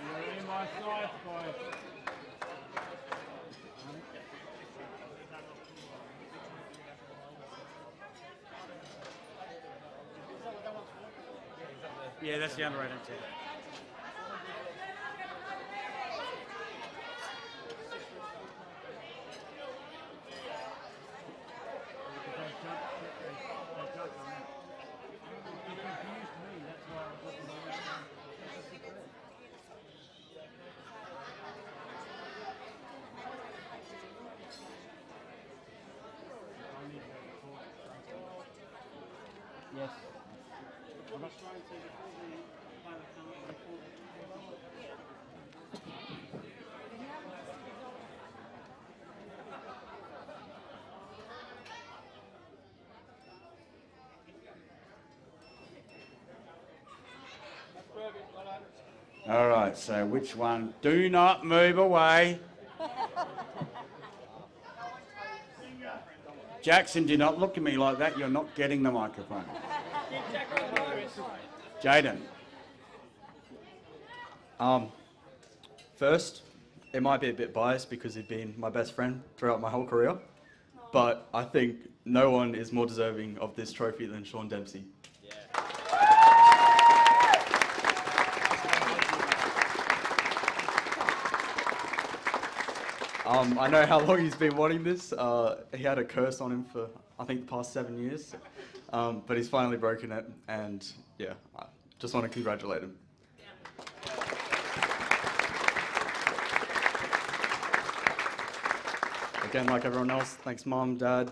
You're in my side, boys. Yeah, that's the underrated too. Yes. All right, so which one? Do not move away. Jackson, do not look at me like that. You're not getting the microphone. Jaden. First, it might be a bit biased because he'd been my best friend throughout my whole career, but I think no one is more deserving of this trophy than Sean Dempsey. I know how long he's been wanting this. He had a curse on him for, I think, the past 7 years, but he's finally broken it, and yeah, I just want to congratulate him. Again, like everyone else, thanks Mum, Dad,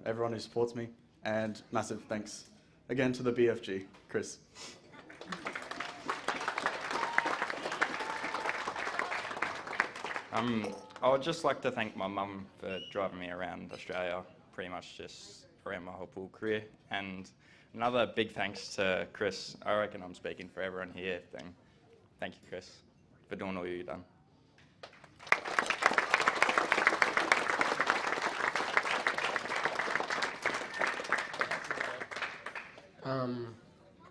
everyone who supports me, and massive thanks again to the BFG, Chris. I would just like to thank my mum for driving me around Australia, pretty much just around my whole pool career. And another big thanks to Chris. I reckon I'm speaking for everyone here. Thank you, Chris, for doing all you've done.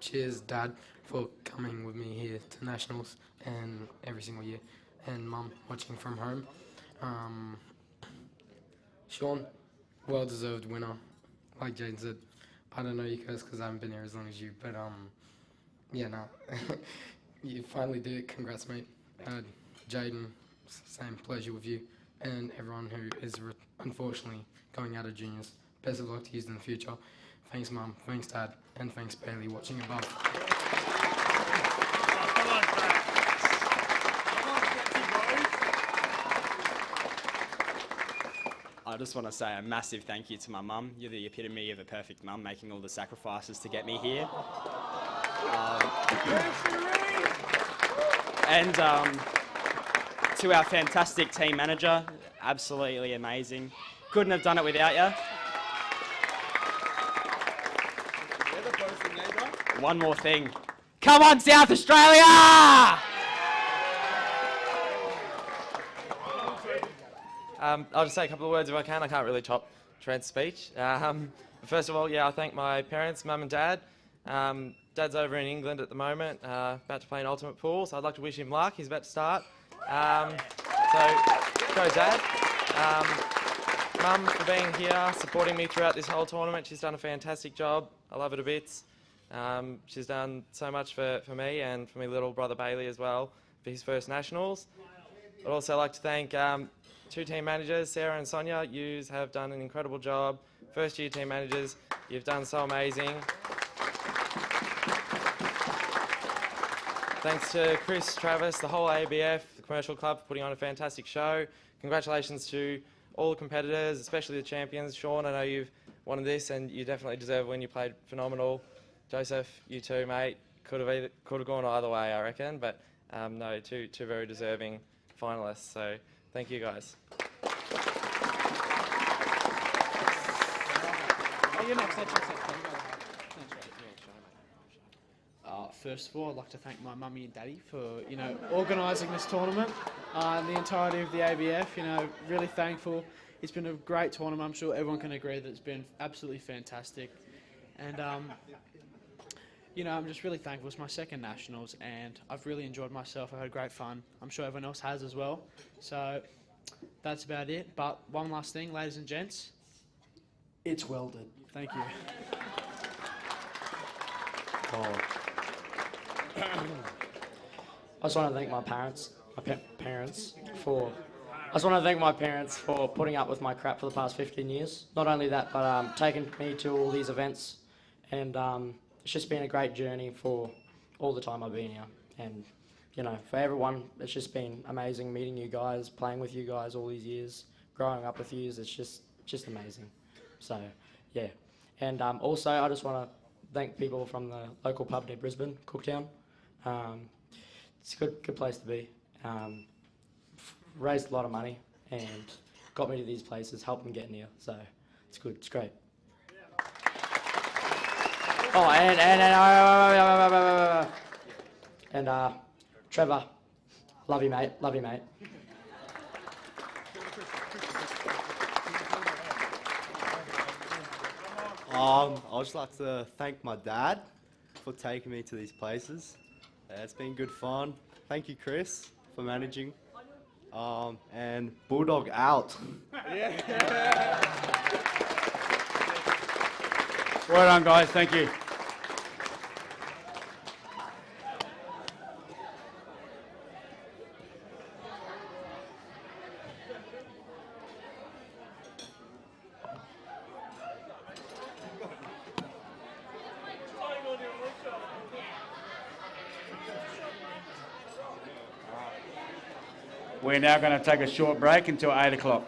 Cheers, Dad, for coming with me here to Nationals and every single year, and Mum watching from home. Sean, well-deserved winner. Like Jane said, I don't know you guys because I haven't been here as long as you, but yeah, no, you finally did it. Congrats, mate. Jaden, same pleasure with you, and everyone who is unfortunately going out of juniors. Best of luck to you in the future. Thanks, Mum. Thanks, Dad. And thanks, Bailey, watching above. I just want to say a massive thank you to my mum. You're the epitome of a perfect mum, making all the sacrifices to get me here. And to our fantastic team manager, absolutely amazing. Couldn't have done it without you. One more thing. Come on, South Australia! I'll just say a couple of words if I can. I can't really top Trent's speech. First of all, I thank my parents, Mum and Dad. Dad's over in England at the moment, about to play an ultimate pool, so I'd like to wish him luck. He's about to start. So, go Dad. Mum for being here, supporting me throughout this whole tournament. She's done a fantastic job. I love her to bits. She's done so much for me and for my little brother Bailey as well for his first nationals. I'd also like to thank two team managers, Sarah and Sonia. You have done an incredible job. First year team managers, you've done so amazing. Thanks to Chris, Travis, the whole AEBF, the commercial club for putting on a fantastic show. Congratulations to all the competitors, especially the champions. Sean, I know you've won this and you definitely deserve a win. You played phenomenal. Joseph, you too, mate. Could have gone either way, I reckon, but no, two very deserving finalists. So thank you guys. First of all, I'd like to thank my mummy and daddy for, organising this tournament and the entirety of the ABF. Really thankful. It's been a great tournament. I'm sure everyone can agree that it's been absolutely fantastic. And, I'm just really thankful. It's my second nationals and I've really enjoyed myself. I've had great fun. I'm sure everyone else has as well. So that's about it. But one last thing, ladies and gents. It's welded. Thank you. I just want to thank my parents, for putting up with my crap for the past 15 years. Not only that, but taking me to all these events, and it's just been a great journey for all the time I've been here. And for everyone, it's just been amazing meeting you guys, playing with you guys all these years, growing up with you. It's just amazing. So yeah, and also I just want to thank people from the local pub near Brisbane, Cooktown. It's a good place to be. Raised a lot of money and got me to these places, helped me get near. So it's good. It's great. Oh, and Trevor, love you, mate. Love you, mate. I'd just like to thank my dad for taking me to these places. It's been good fun. Thank you, Chris, for managing. And Bulldog out. Well done, guys. Thank you. We're now going to take a short break until 8 o'clock.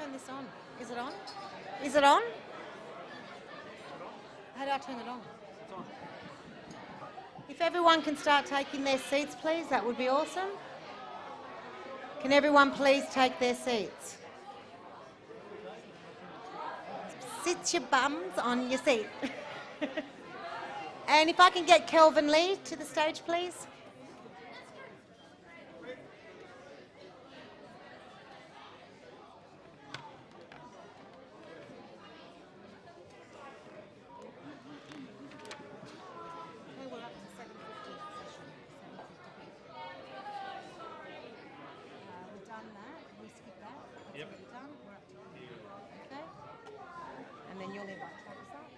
turn this on? Is it on? Is it on? How do I turn it on? It's on. If everyone can start taking their seats, please, that would be awesome. Can everyone please take their seats? Sit your bums on your seat. And if I can get Kelvin Lee to the stage, please. Yep. Okay. And then you'll invite Travis up.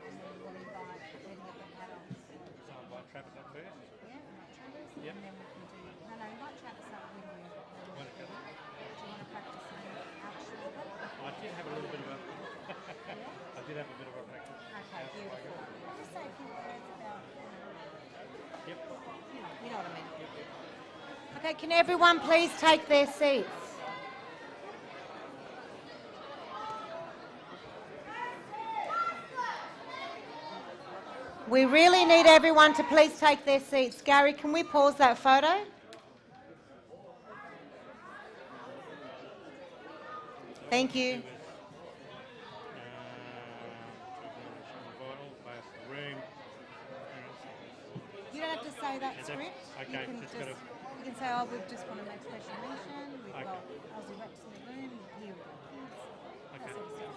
And then we'll invite Eddie at the paddle. So invite Travis up first? Yeah, invite Travis. Yep. And then we can do... No, invite Travis up when you... Want to cover? Do you want to practice saying ouch a little bit? I did have a little bit of a... I did have a bit of a practice. Okay, beautiful. I'll just say a few words about... Yep. You know what I mean. Okay, can everyone please take their seats? We really need everyone to please take their seats. Gary, can we pause that photo? Thank you. You don't have to say that script. Okay, You can say, oh, we just want to make special mention. We've got Aussie reps in the room. Here with the kids. That sort of stuff.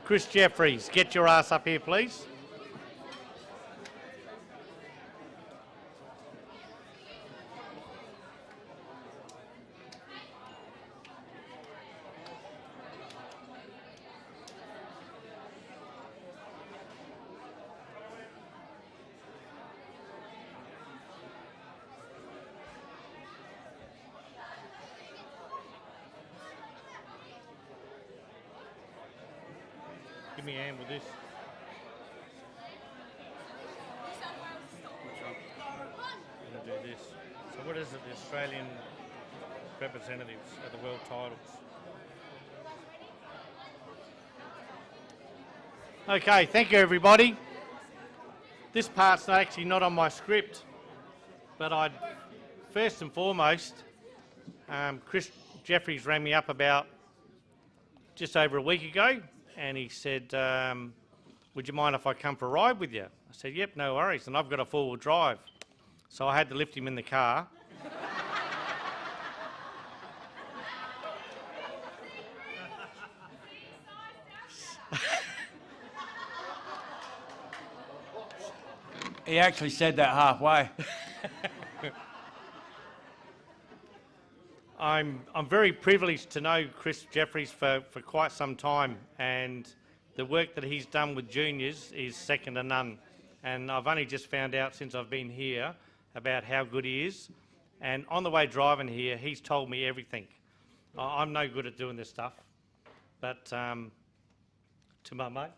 Chris Jeffries, get your ass up here, please. Give me a hand with this. I'm going to do this. So what is it, the Australian representatives at the world titles? Okay, thank you everybody. This part's actually not on my script, but I'd first and foremost, Chris Jeffries rang me up about just over a week ago, and he said, would you mind if I come for a ride with you? I said, yep, no worries, and I've got a four-wheel drive. So I had to lift him in the car. He actually said that halfway. I'm very privileged to know Chris Jeffries for quite some time, and the work that he's done with juniors is second to none. And I've only just found out since I've been here about how good he is. And on the way driving here, he's told me everything. I'm no good at doing this stuff, but to my mate.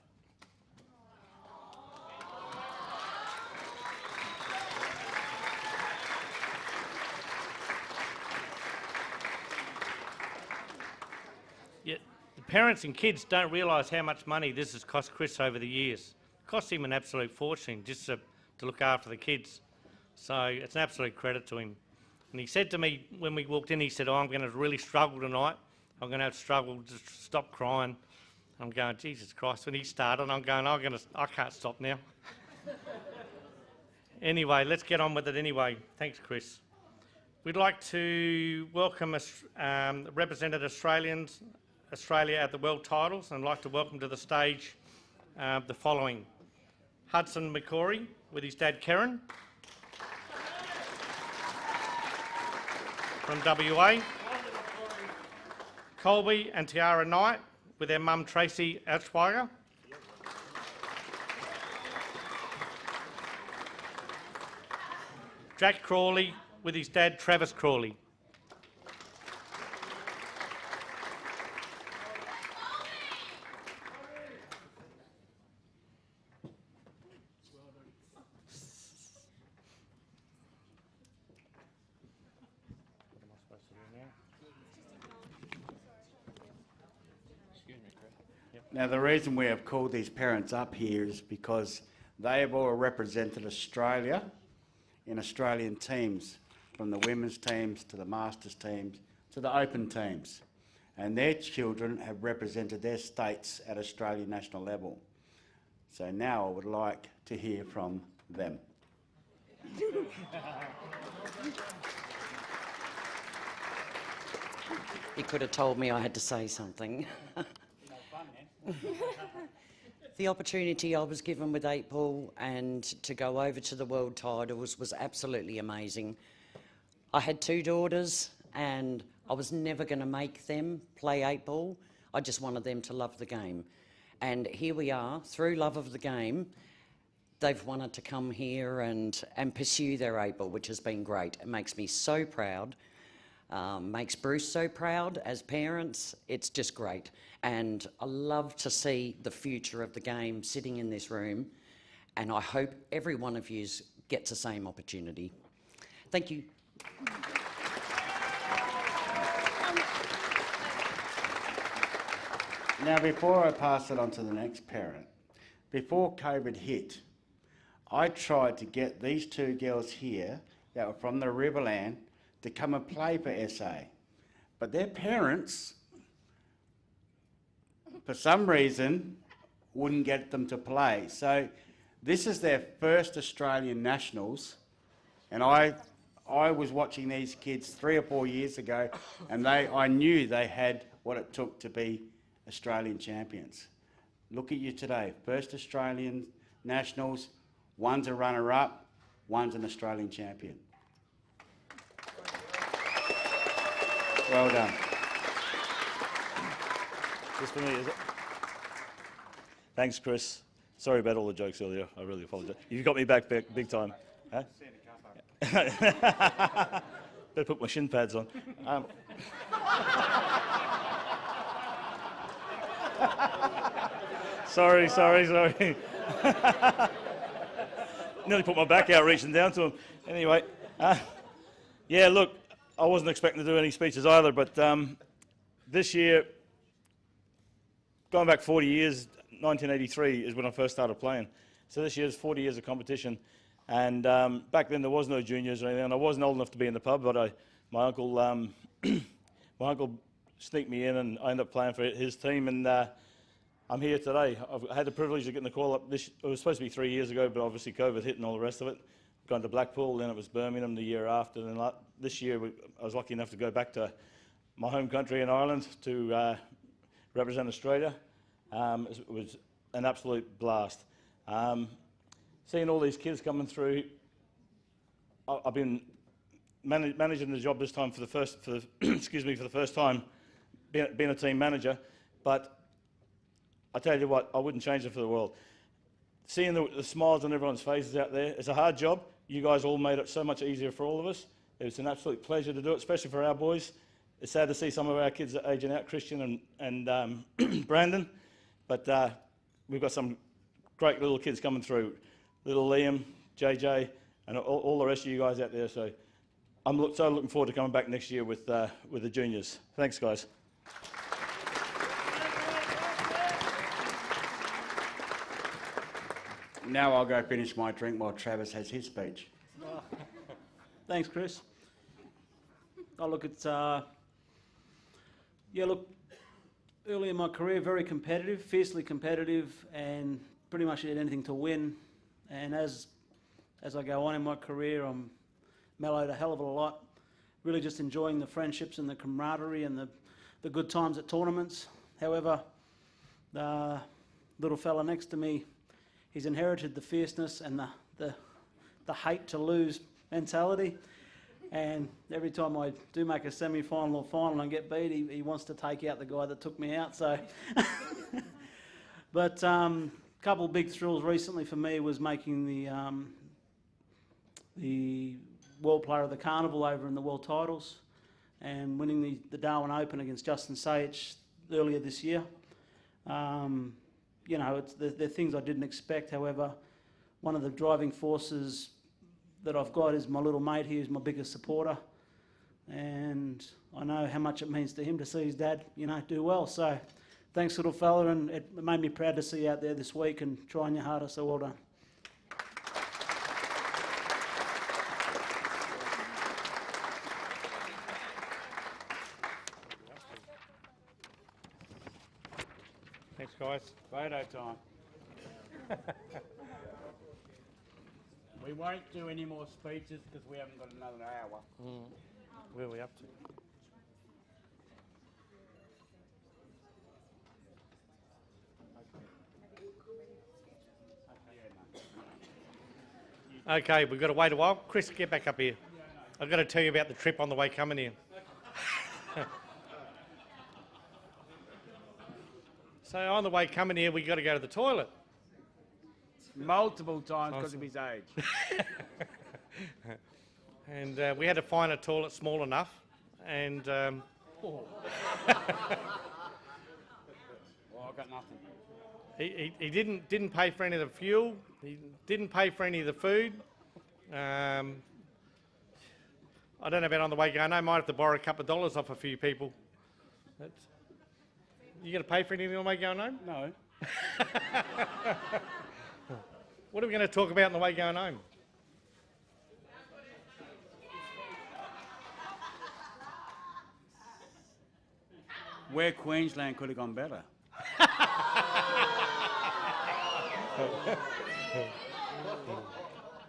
Yeah, the parents and kids don't realise how much money this has cost Chris over the years. It cost him an absolute fortune just to look after the kids. So it's an absolute credit to him. And he said to me when we walked in, he said, oh, I'm going to really struggle tonight. I'm going to have to struggle to stop crying. I'm going, Jesus Christ, when he started, I'm going, I can't stop now. Anyway, let's get on with it anyway. Thanks, Chris. We'd like to welcome represented Australia at the World Titles, and I'd like to welcome to the stage the following. Hudson McCory with his dad Karen from WA. Colby and Tiara Knight with their mum Tracy Atschweiger. Jack Crawley with his dad Travis Crawley. Now, the reason we have called these parents up here is because they have all represented Australia in Australian teams, from the women's teams to the masters teams to the open teams. And their children have represented their states at Australian national level. So now I would like to hear from them. You could have told me I had to say something. The opportunity I was given with 8 ball and to go over to the world titles was absolutely amazing. I had 2 daughters and I was never going to make them play 8 ball. I just wanted them to love the game. And here we are, through love of the game, they've wanted to come here and pursue their 8 ball, which has been great. It makes me so proud. Makes Bruce so proud as parents. It's just great. And I love to see the future of the game sitting in this room, and I hope every one of you gets the same opportunity. Thank you. Now, before I pass it on to the next parent, before COVID hit, I tried to get these 2 girls here that were from the Riverland to come and play for SA. But their parents, for some reason, wouldn't get them to play. So this is their first Australian nationals, and I was watching these kids 3 or 4 years ago, and I knew they had what it took to be Australian champions. Look at you today, first Australian nationals, one's a runner-up, one's an Australian champion. Well done. Just for me, is it? Thanks, Chris. Sorry about all the jokes earlier. I really apologise. You got me back big time. Huh? Better put my shin pads on. Sorry. Nearly put my back out reaching down to him. Anyway, yeah, look, I wasn't expecting to do any speeches either, but this year, going back 40 years, 1983 is when I first started playing. So this year's 40 years of competition, and back then there was no juniors or anything, and I wasn't old enough to be in the pub, but my uncle my uncle sneaked me in, and I ended up playing for his team, and I'm here today. I've had the privilege of getting the call up. It was supposed to be 3 years ago, but obviously COVID hit and all the rest of it. Gone to Blackpool, then it was Birmingham the year after, and then this year I was lucky enough to go back to my home country in Ireland to represent Australia. It was an absolute blast. Seeing all these kids coming through, I've been managing the job this time for the first time, being a team manager. But I tell you what, I wouldn't change it for the world. Seeing the smiles on everyone's faces out there, it's a hard job. You guys all made it so much easier for all of us. It's an absolute pleasure to do it, especially for our boys. It's sad to see some of our kids aging out, Christian and Brandon, but we've got some great little kids coming through. Little Liam, JJ, and all the rest of you guys out there. So I'm so looking forward to coming back next year with the juniors. Thanks, guys. Now I'll go finish my drink while Travis has his speech. Thanks, Chris. Oh, look, it's early in my career, very competitive, fiercely competitive, and pretty much did anything to win. And as I go on in my career, I'm mellowed a hell of a lot. Really just enjoying the friendships and the camaraderie and the good times at tournaments. However, the little fella next to me, he's inherited the fierceness and the hate to lose mentality. And every time I do make a semi-final or final and get beat, he wants to take out the guy that took me out. So, but a couple of big thrills recently for me was making the World Player of the Carnival over in the World Titles and winning the Darwin Open against Justin Sage earlier this year. You know, they're things I didn't expect. However, one of the driving forces that I've got is my little mate here, who's my biggest supporter, and I know how much it means to him to see his dad, you know, do well. So Thanks, little fella, and it made me proud to see you out there this week and trying your hardest, so well done. Thanks, guys. Photo time. We won't do any more speeches because we haven't got another hour. Where are we up to? Okay, we've got to wait a while. Chris, get back up here. I've got to tell you about the trip on the way coming here. So on the way coming here, we got to go to the toilet. Multiple times because of his age. And we had to find a toilet small enough. And Well, I've got nothing. he didn't pay for any of the fuel. He didn't pay for any of the food. I don't know about on the way going. I might have to borrow a couple of dollars off a few people. You going to pay for anything on the way going home? No. What are we going to talk about on the way going home? Where Queensland could have gone better.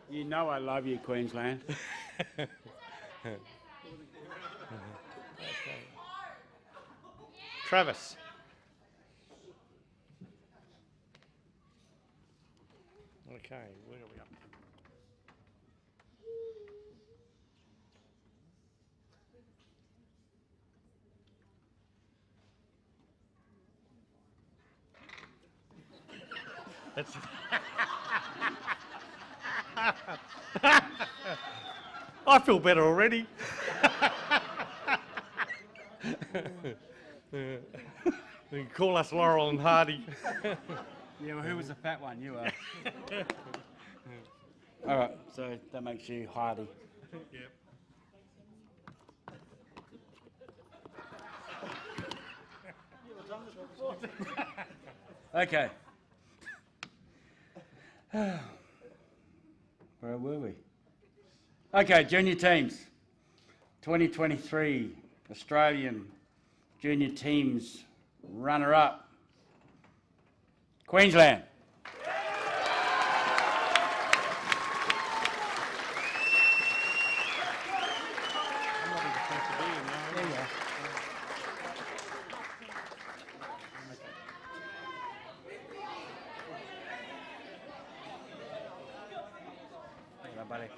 You know I love you, Queensland. Travis. Okay, where are we up to? That's I feel better already. You can call us Laurel and Hardy. Yeah, well, who was the fat one? You are. All right, so that makes you Hardy. Yep. Okay. Where were we? Okay, junior teams. 2023 Australian junior teams runner-up. Queensland. Buddy.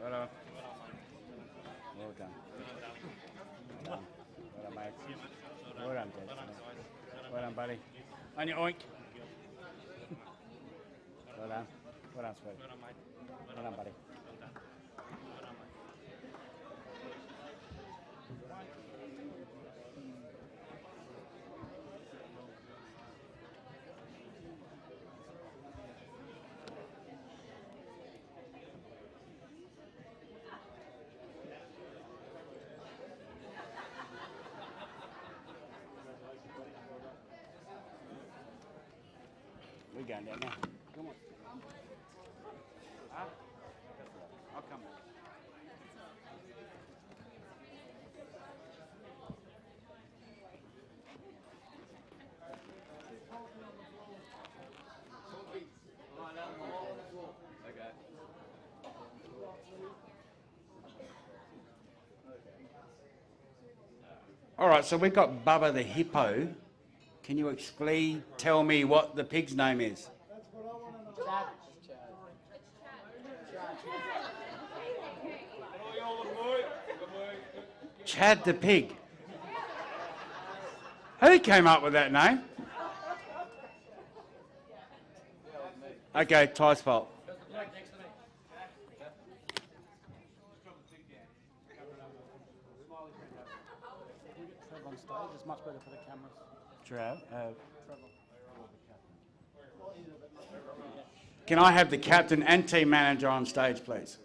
Well done. Well done. Well done, mate. Well done, Dad. Well done, buddy. On your oink. Well done. Well done, sweetie. Well done, buddy. We're going down now. Come on. Huh? I'll come. All right, so we've got Bubba the Hippo. Can you tell me what the pig's name is? Chad the pig. Who came up with that name? Okay, Ty's fault. On stage, it's much better for the cameras. Can I have the captain and team manager on stage, please?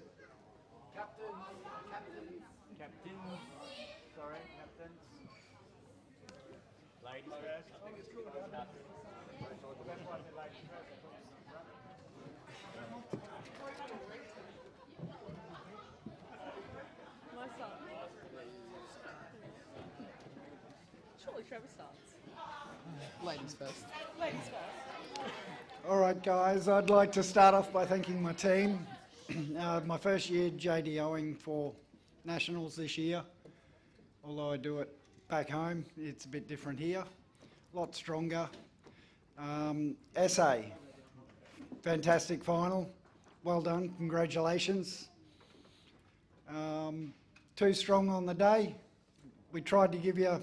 Trevor starts. Ladies first. Ladies first. All right, guys, I'd like to start off by thanking my team. My first year JDOing for Nationals this year. Although I do it back home, it's a bit different here. A lot stronger. SA, fantastic final. Well done, congratulations. Too strong on the day. We tried to give you a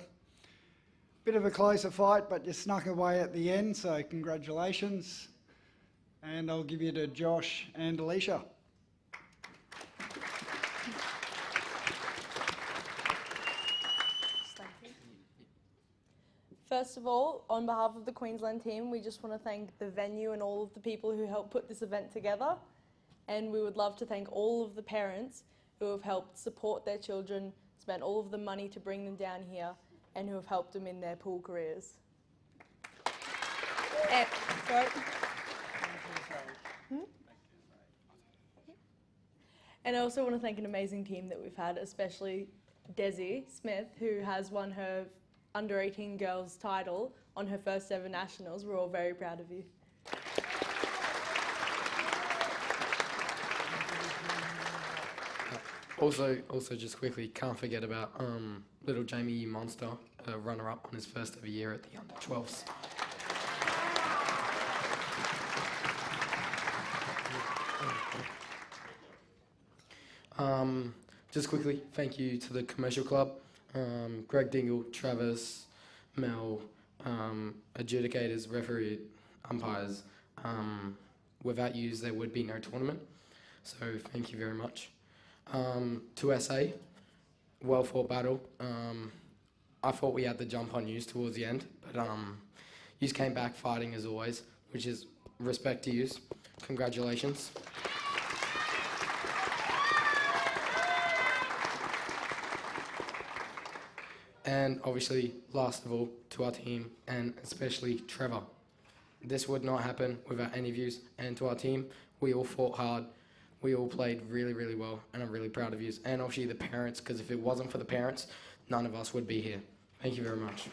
bit of a closer fight, but you snuck away at the end, so congratulations. And I'll give you to Josh and Alicia. First of all, on behalf of the Queensland team, we just want to thank the venue and all of the people who helped put this event together. And we would love to thank all of the parents who have helped support their children, spent all of the money to bring them down here, and who have helped them in their pool careers. And I also want to thank an amazing team that we've had, especially Desi Smith, who has won her under 18 girls title on her first ever nationals. We're all very proud of you. Also, just quickly, can't forget about little Jamie Monster, runner-up on his first ever year at the under-12s. Just quickly, thank you to the Commercial Club, Greg Dingle, Travis, Mel, adjudicators, referee, umpires. Without you, there would be no tournament. So thank you very much. To SA, well fought battle. I thought we had the jump on yous towards the end, but yous came back fighting as always, which is respect to yous. Congratulations. And obviously, last of all, to our team, and especially Trevor. This would not happen without any of yous, and to our team, we all fought hard. We all played really, really well, and I'm really proud of you. And obviously the parents, because if it wasn't for the parents, none of us would be here. Thank you very much.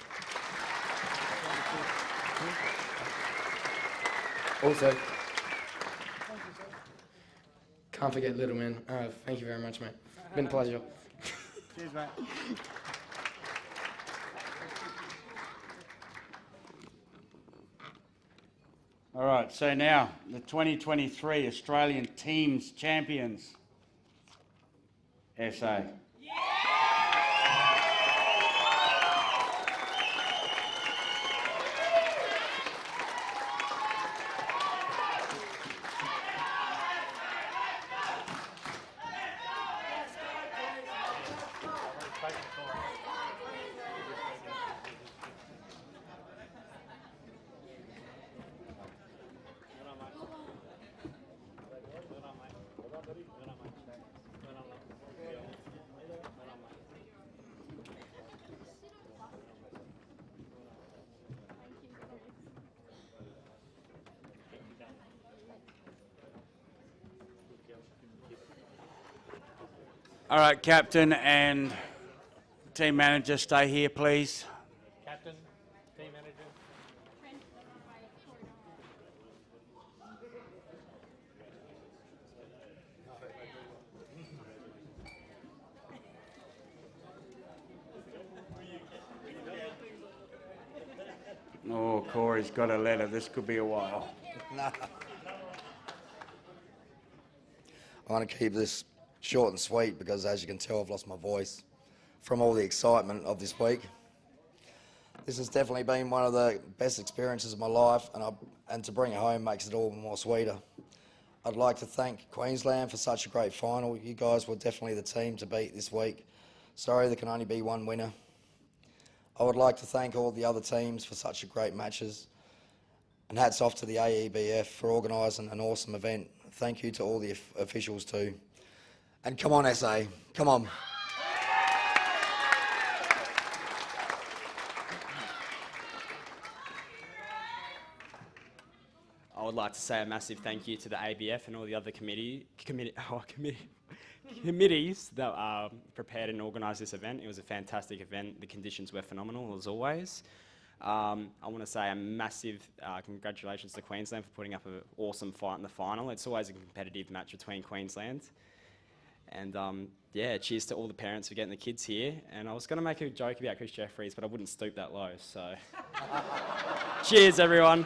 Also, can't forget Little Man. Thank you very much, mate. Been a pleasure. Cheers, mate. All right, so now the 2023 Australian Teams Champions, SA. All right, captain and team manager, stay here, please. Captain, team manager. Oh, Corey's got a letter. This could be a while. I want to keep this short and sweet because, as you can tell, I've lost my voice from all the excitement of this week. This has definitely been one of the best experiences of my life, and to bring it home makes it all more sweeter. I'd like to thank Queensland for such a great final. You guys were definitely the team to beat this week. Sorry there can only be one winner. I would like to thank all the other teams for such a great matches, and hats off to the AEBF for organising an awesome event. Thank you to all the officials too. And come on, SA, come on. I would like to say a massive thank you to the ABF and all the other committees that prepared and organised this event. It was a fantastic event. The conditions were phenomenal, as always. I want to say a massive congratulations to Queensland for putting up an awesome fight in the final. It's always a competitive match between Queensland. And yeah, cheers to all the parents for getting the kids here. And I was going to make a joke about Chris Jeffries, but I wouldn't stoop that low, so. Cheers, everyone.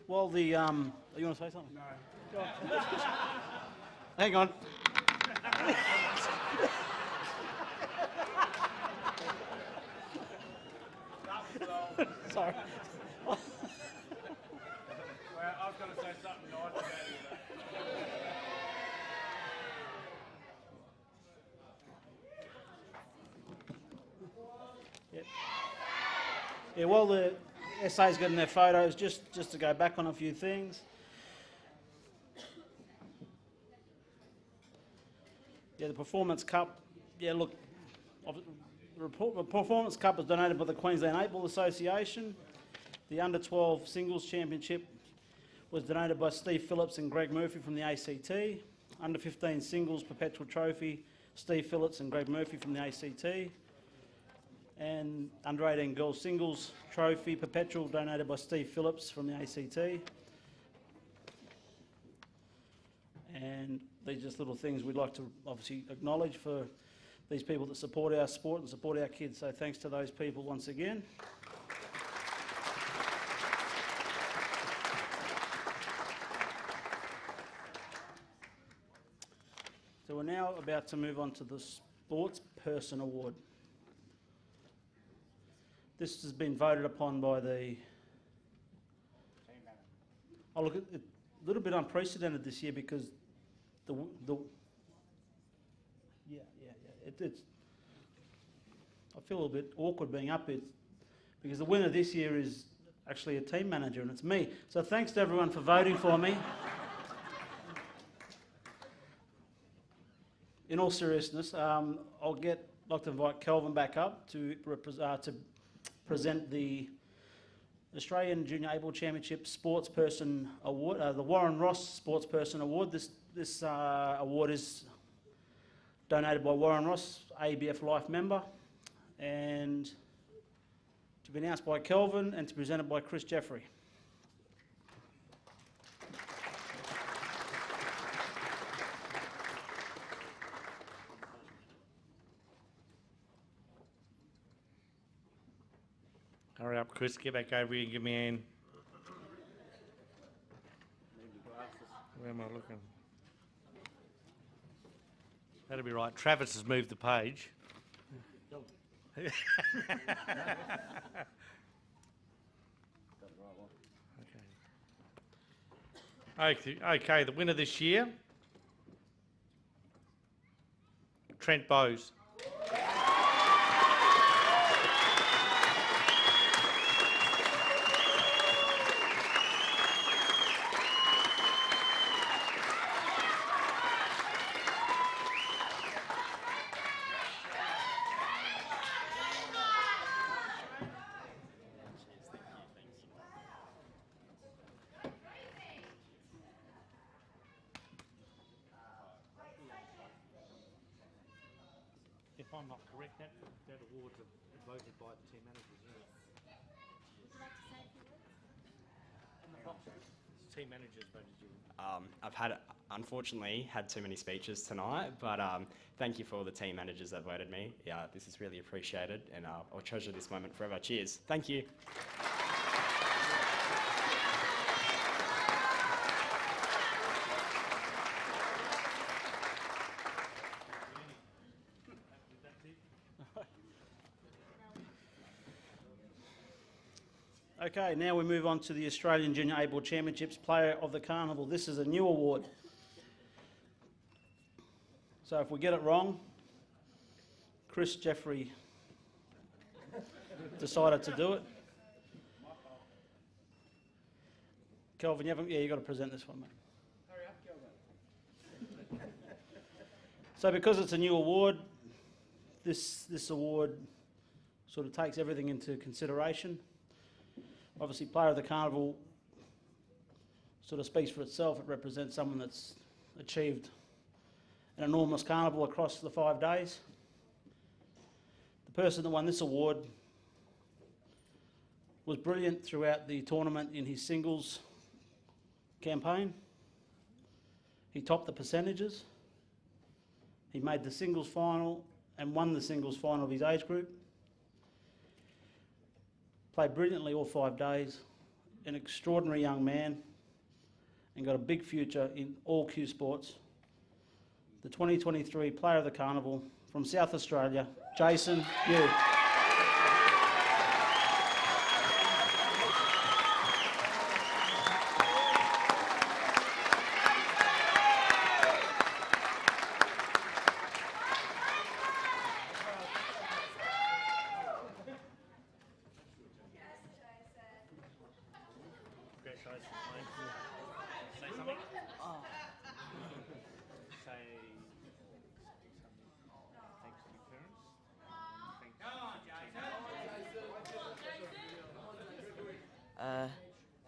Well, the you want to say something? No. Hang on. Sorry. Well, I was going to say something nice about you. Yeah, well, the SA's getting their photos, just to go back on a few things. Yeah, the Performance Cup. Yeah, look, the Performance Cup was donated by the Queensland 8-Ball Association. The Under-12 Singles Championship was donated by Steve Phillips and Greg Murphy from the ACT. Under-15 Singles Perpetual Trophy, Steve Phillips and Greg Murphy from the ACT. And Under-18 Girls Singles Trophy, Perpetual, donated by Steve Phillips from the ACT. And these are just little things we'd like to obviously acknowledge for these people that support our sport and support our kids. So thanks to those people once again. So we're now about to move on to the Sports Person Award. This has been voted upon by the... Oh, look, a little bit unprecedented this year because it's... I feel a little bit awkward being up here because the winner this year is actually a team manager and it's me. So thanks to everyone for voting for me. In all seriousness, I'll like to invite Kelvin back up to present the Australian Junior A-Ball Championship Sportsperson Award, the Warren Ross Sportsperson Award. This award is donated by Warren Ross, AEBF Life member, and to be announced by Kelvin and to be presented by Chris Jeffrey. Hurry up, Chris, get back over here and give me a hand. Where am I looking? That'll be right. Travis has moved the page. Okay, the winner this year, Trent Bowes. If I'm not correct, that award's voted by the team managers, isn't it? Would you like to say a few words? Team managers voted you. I've unfortunately had too many speeches tonight, but thank you for all the team managers that voted me. Yeah, this is really appreciated, and I'll treasure this moment forever. Cheers. Thank you. Okay, now we move on to the Australian Junior A-Ball Championships Player of the Carnival. This is a new award. So if we get it wrong, Chris Jeffrey decided to do it. Kelvin, you've got to present this one, mate. Hurry up, Kelvin. So because it's a new award, this award sort of takes everything into consideration. Obviously, Player of the Carnival sort of speaks for itself. It represents someone that's achieved an enormous carnival across the 5 days. The person that won this award was brilliant throughout the tournament in his singles campaign. He topped the percentages. He made the singles final and won the singles final of his age group. Played brilliantly all 5 days. An extraordinary young man and got a big future in all Q sports. The 2023 Player of the Carnival from South Australia, Jason Yu.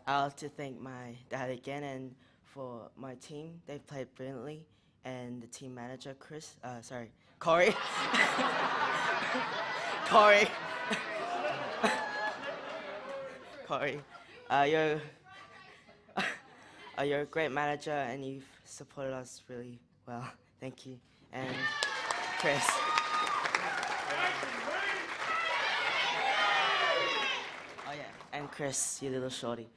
I'd like to thank my dad again and for my team. They played brilliantly, and the team manager, Corey. Corey. Corey, you're a great manager and you've supported us really well. Thank you. And Chris. Oh yeah, and Chris, you little shorty.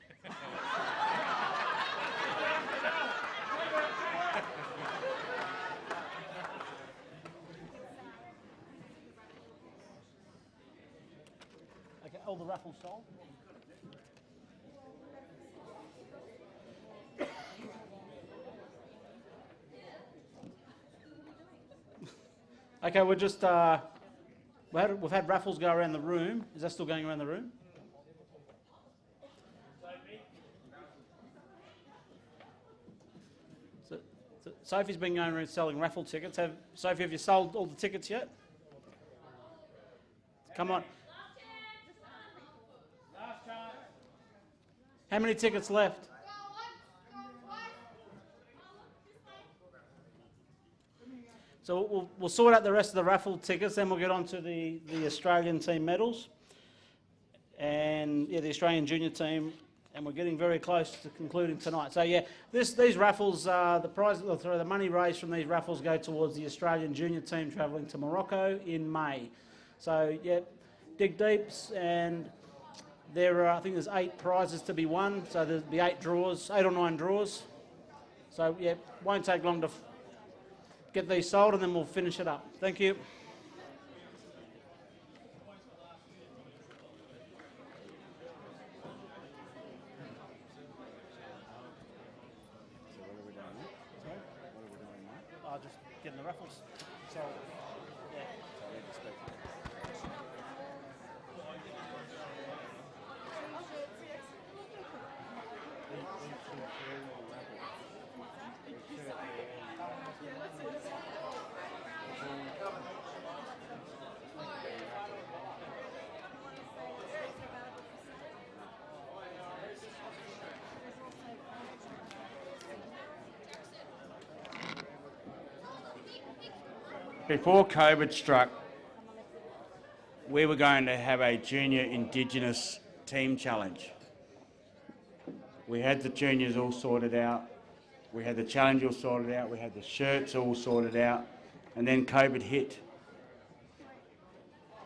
Okay, all the Raffles sold. Okay, we're just, we've had Raffles go around the room. Is that still going around the room? So Sophie's been going around selling raffle tickets. Sophie, have you sold all the tickets yet? Come on. How many tickets left? So we'll sort out the rest of the raffle tickets, then we'll get on to the Australian team medals. And yeah, the Australian junior team, and we're getting very close to concluding tonight. So yeah, these raffles, the money raised from these raffles go towards the Australian junior team travelling to Morocco in May. So yeah, dig deeps, and there are, I think there's 8 prizes to be won, so there'll be 8 or 9 draws. So yeah, won't take long to get these sold, and then we'll finish it up. Thank you. Just getting the raffles. So, yeah. Before COVID struck, we were going to have a junior Indigenous team challenge. We had the juniors all sorted out, we had the challenge all sorted out, we had the shirts all sorted out, and then COVID hit.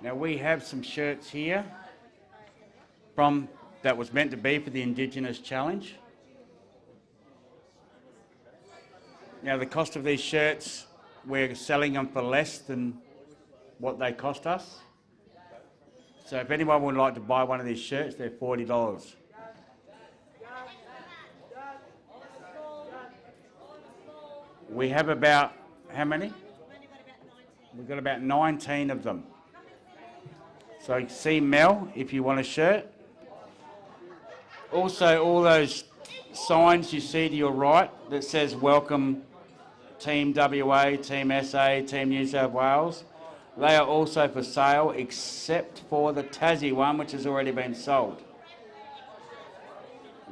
Now we have some shirts here that was meant to be for the Indigenous challenge. Now the cost of these shirts, we're selling them for less than what they cost us. So if anyone would like to buy one of these shirts, they're $40. We have about, how many? We've got about 19 of them. So see Mel if you want a shirt. Also, all those signs you see to your right that says welcome Team WA, Team SA, Team New South Wales, they are also for sale except for the Tassie one, which has already been sold.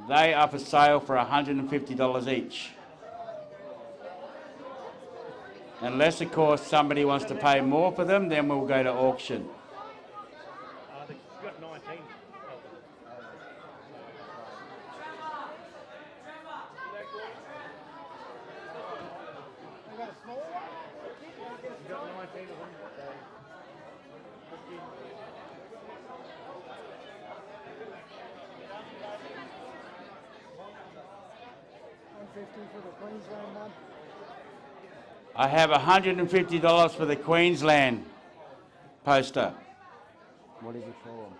They are for sale for $150 each. Unless, of course, somebody wants to pay more for them, then we'll go to auction. You've got 19. You've got 19 of them. For the Queensland one. I have $150 for the Queensland poster. What is it for?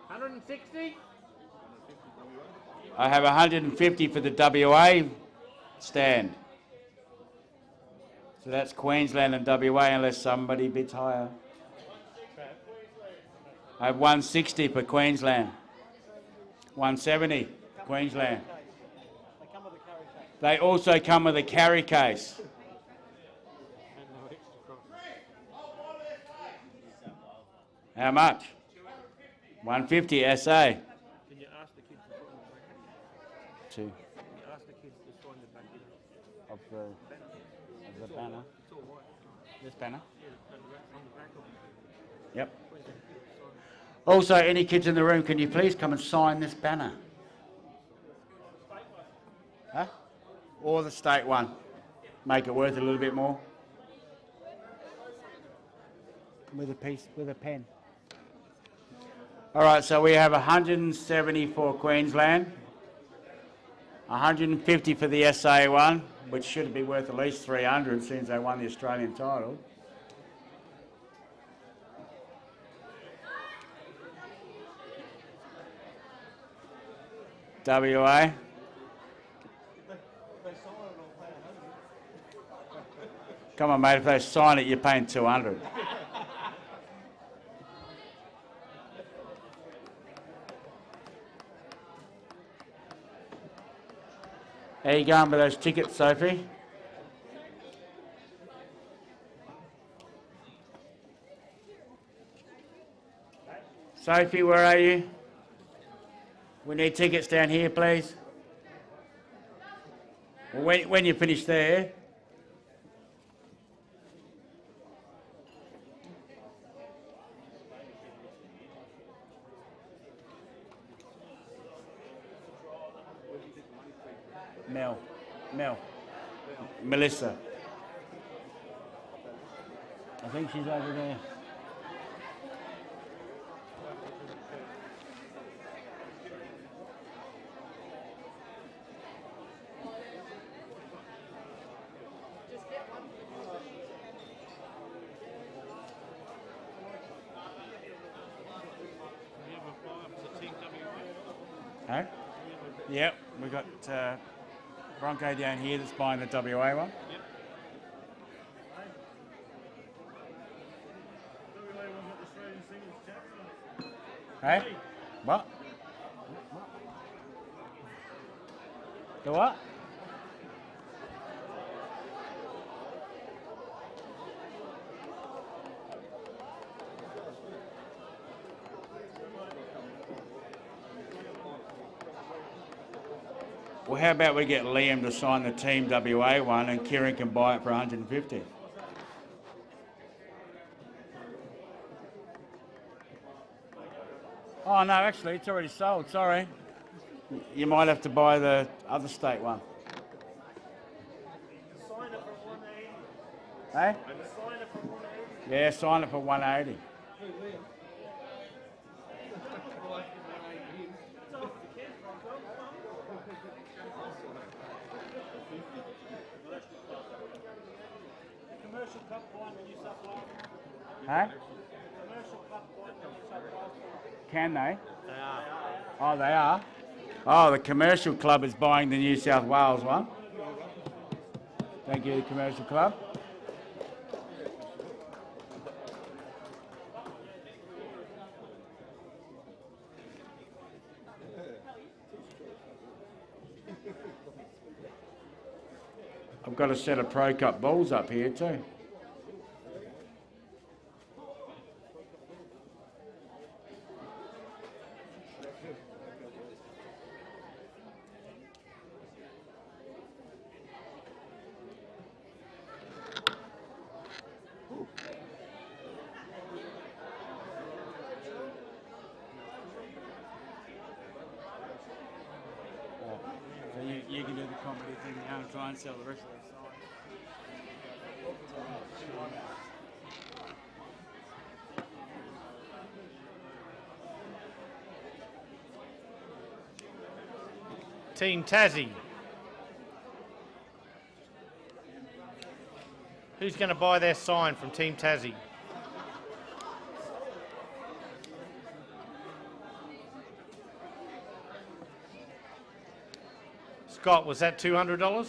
160? I have 150 for the WA stand. So that's Queensland and WA unless somebody bids higher. I have 160 for Queensland. 170 Queensland. They also come with a carry case. How much? 150 SA. Can you ask the kids to put them back? Two. Can you ask the kids to find the back Of the banner. It's all white. This banner? Yeah, on the back of it. Yep. Also, any kids in the room, can you please come and sign this banner? Huh? Or the state one. Make it worth a little bit more. With a pen. All right, so we have 170 for Queensland, 150 for the SA one, which should be worth at least 300 since they won the Australian title. WA. Come on, mate, if they sign it, you're paying 200. How you going with those tickets, Sophie? Sophie, where are you? We need tickets down here, please. Well, when you finish there. Mel. Melissa. I think she's over there. Hey? Yep, we got Bronco down here that's buying the WA one. Yep. Hey? What? The what? Well, how about we get Liam to sign the Team WA one and Kieran can buy it for 150? Oh, no, actually, it's already sold, sorry. You might have to buy the other state one. Sign it for 180. Hey? Sign it for 180. Yeah, sign it for 180. Commercial cup one, New South Wales. Hey? can they? They are. Oh, they are? Oh, the commercial club is buying the New South Wales one. Thank you, the commercial club. I've got a set of Pro Cup balls up here too. So you can do the comedy thing now and try and sell the rest of the Team Tassie. Who's going to buy their sign from Team Tassie? Scott, was that $200?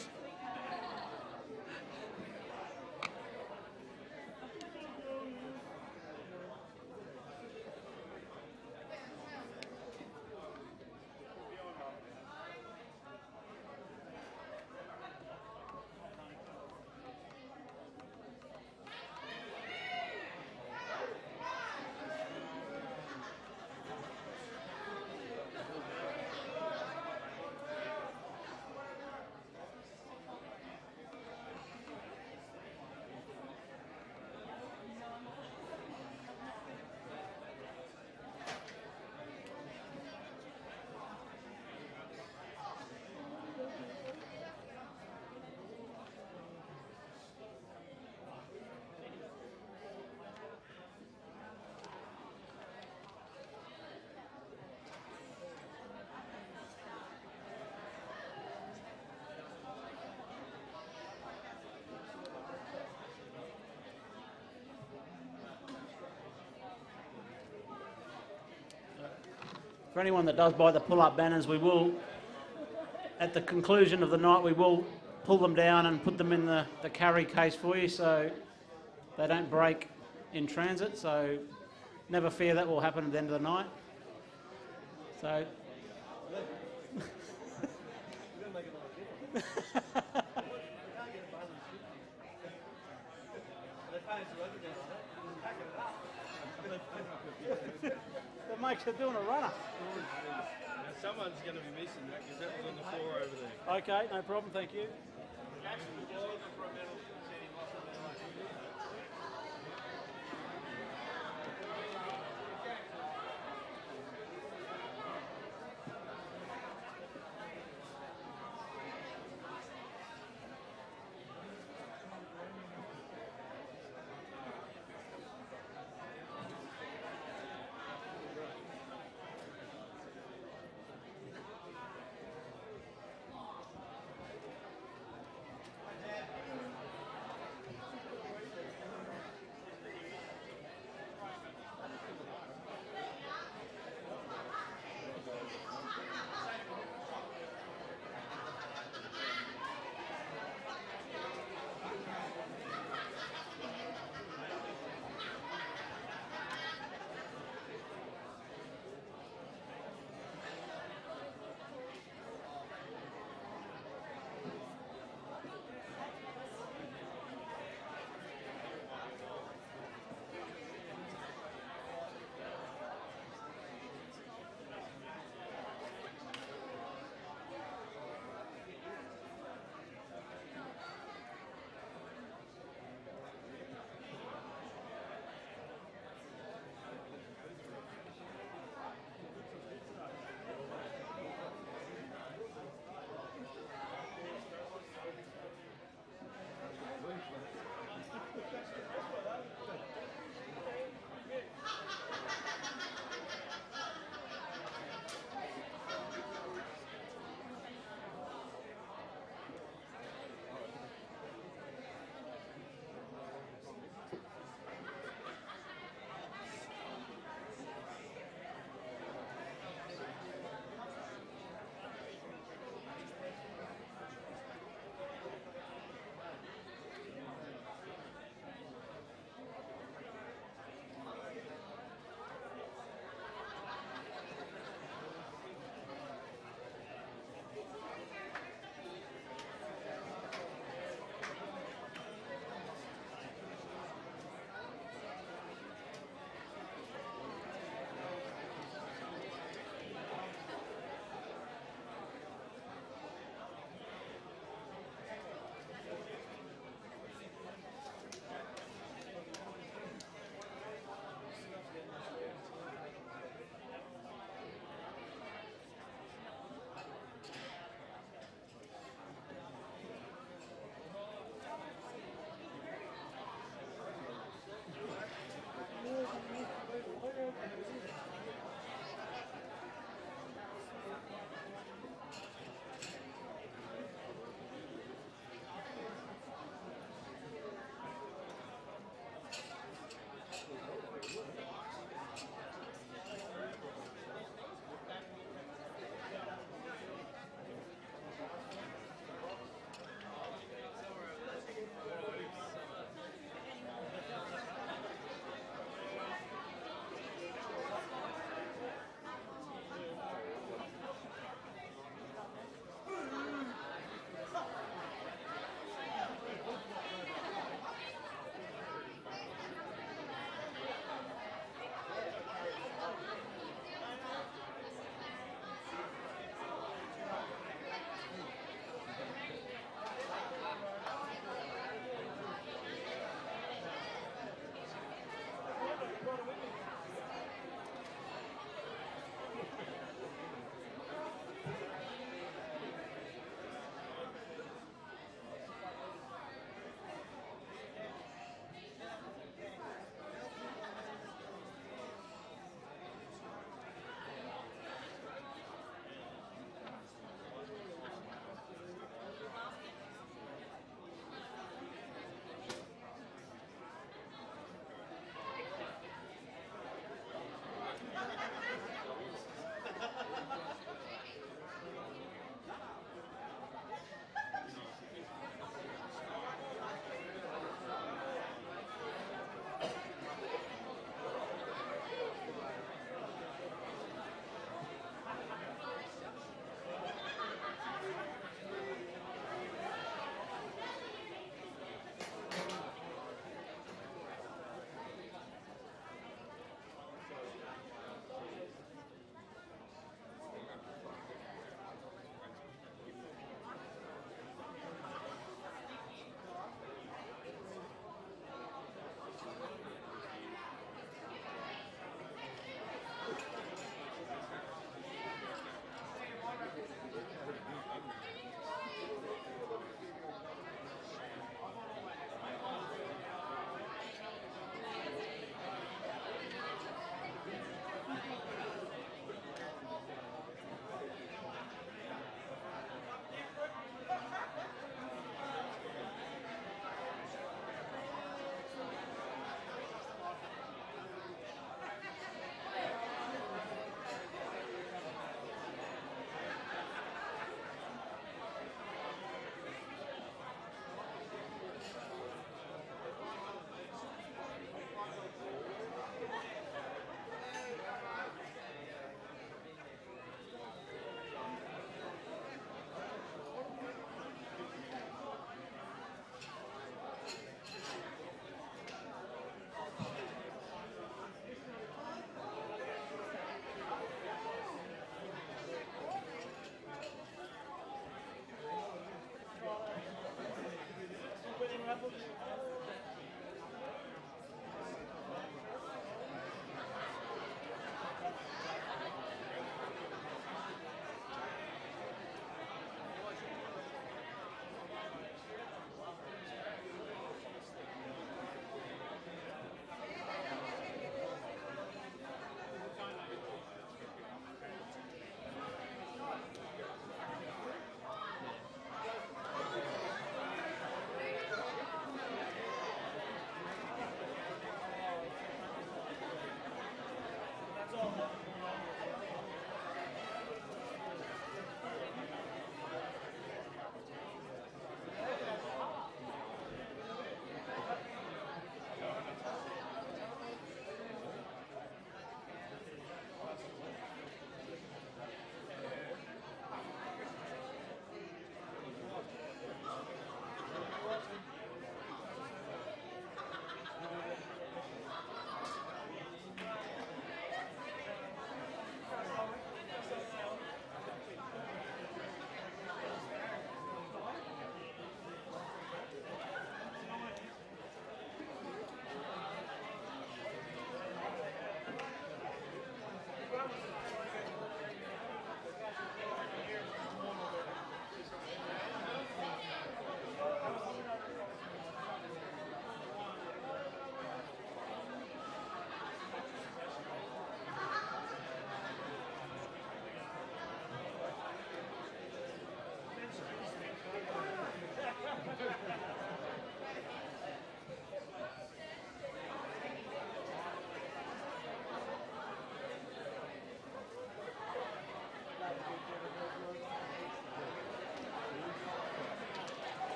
For anyone that does buy the pull-up banners, we will, at the conclusion of the night, we will pull them down and put them in the carry case for you so they don't break in transit. So never fear, that will happen at the end of the night. So that makes it doing a runner. Someone's going to be missing that because that was on the floor over there. Okay, no problem, thank you.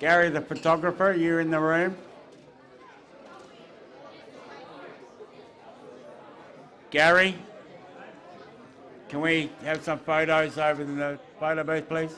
Gary, the photographer, you're in the room. Gary, can we have some photos over in the photo booth, please?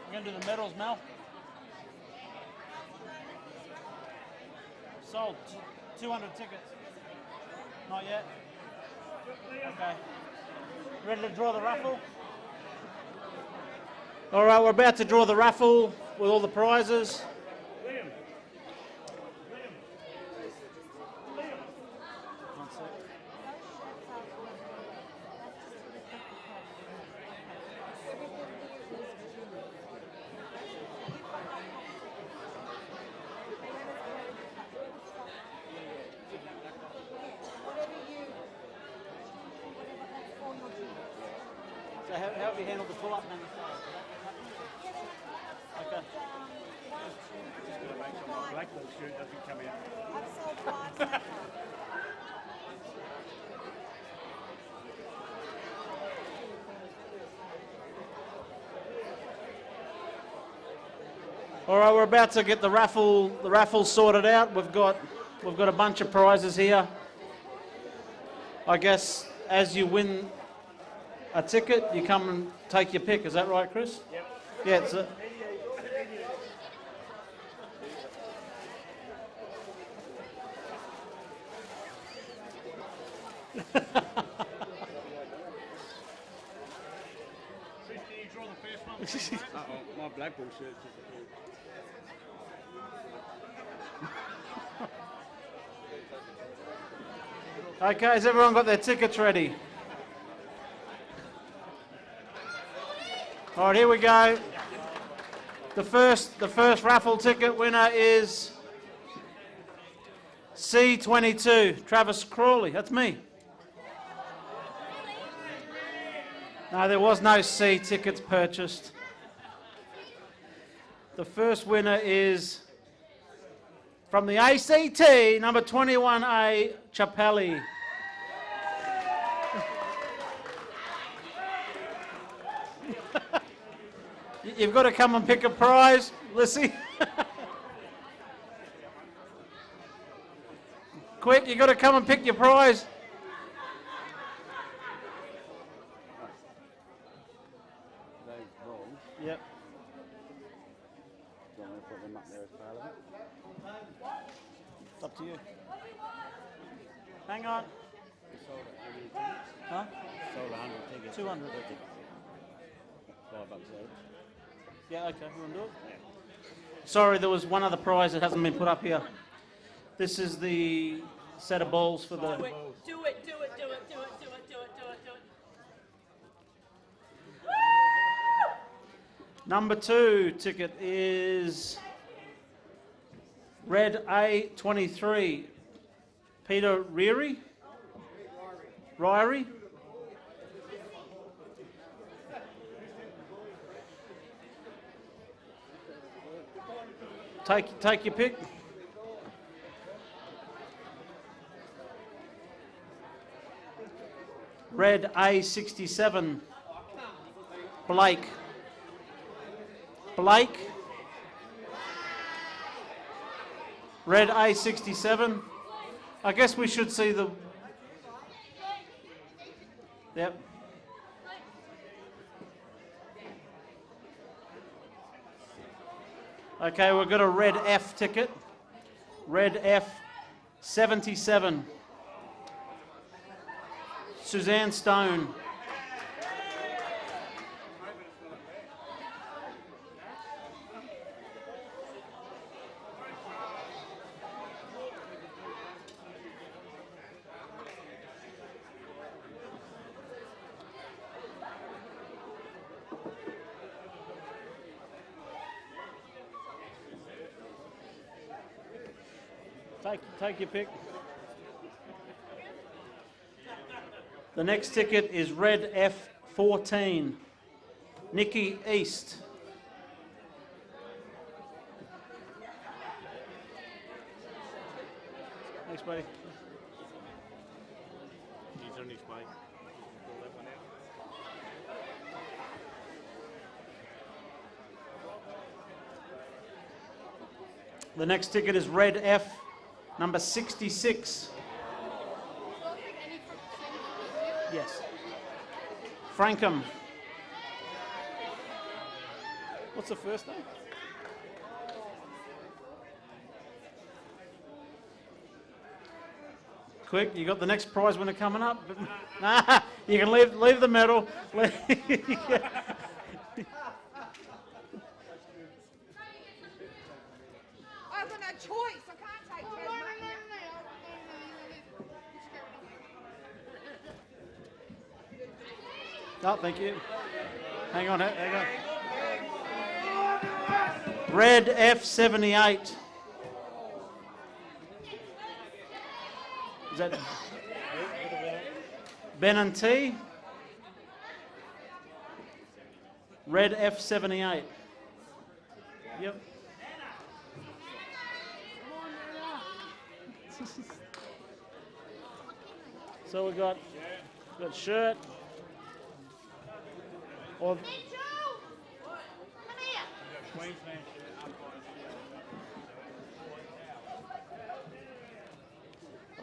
We're going to do the medals, Mel. Sold 200 tickets. Not yet. Okay. Ready to draw the raffle? All right, we're about to draw the raffle with all the prizes. One sec. So how have you handled the pull-up and the side? Okay. Just got to make sure my black ball shirt doesn't come out. I've sold 5 so far. All right, we're about to get the raffle sorted out. We've got a bunch of prizes here. I guess as you win a ticket, you come and take your pick. Is that right, Chris? Yep. Yeah, it's a, Uh-oh, my black ball shirt's disappeared. Okay, has everyone got their tickets ready? All right, here we go. The first raffle ticket winner is C22, Travis Crawley. That's me. No, there was no C tickets purchased. The first winner is from the ACT, number 21A, Chappelli. You've got to come and pick a prize, Lissy. Quick, you've got to come and pick your prize. Yep. It's up to you. Hang on. Huh? Sold 100 tickets. 200. $5 each. Yeah, okay, you want to do it? Yeah. Sorry, there was one other prize that hasn't been put up here. This is the set of balls for the... Do it, do it, do it, do it, do it, do it, do it, do it. Number 2 ticket is red A23, Peter Ryrie. Take your pick. Red A67, Blake. Red A67. I guess we should see the... Yep. Okay, we've got a red F ticket. Red F77. Suzanne Stone. Take your pick. The next ticket is red F14, Nikki East. Thanks, buddy. He's on his way. Pull that one out. The next ticket is red F, number 66. Yes. Frankham. What's the first name? Quick, you got the next prize winner coming up. Nah, you can leave the medal. I have no choice. I can't take care of money. Oh, thank you. Hang on. Red F78. Is that Ben and T? Red F78. Yep. So we got shirt. Or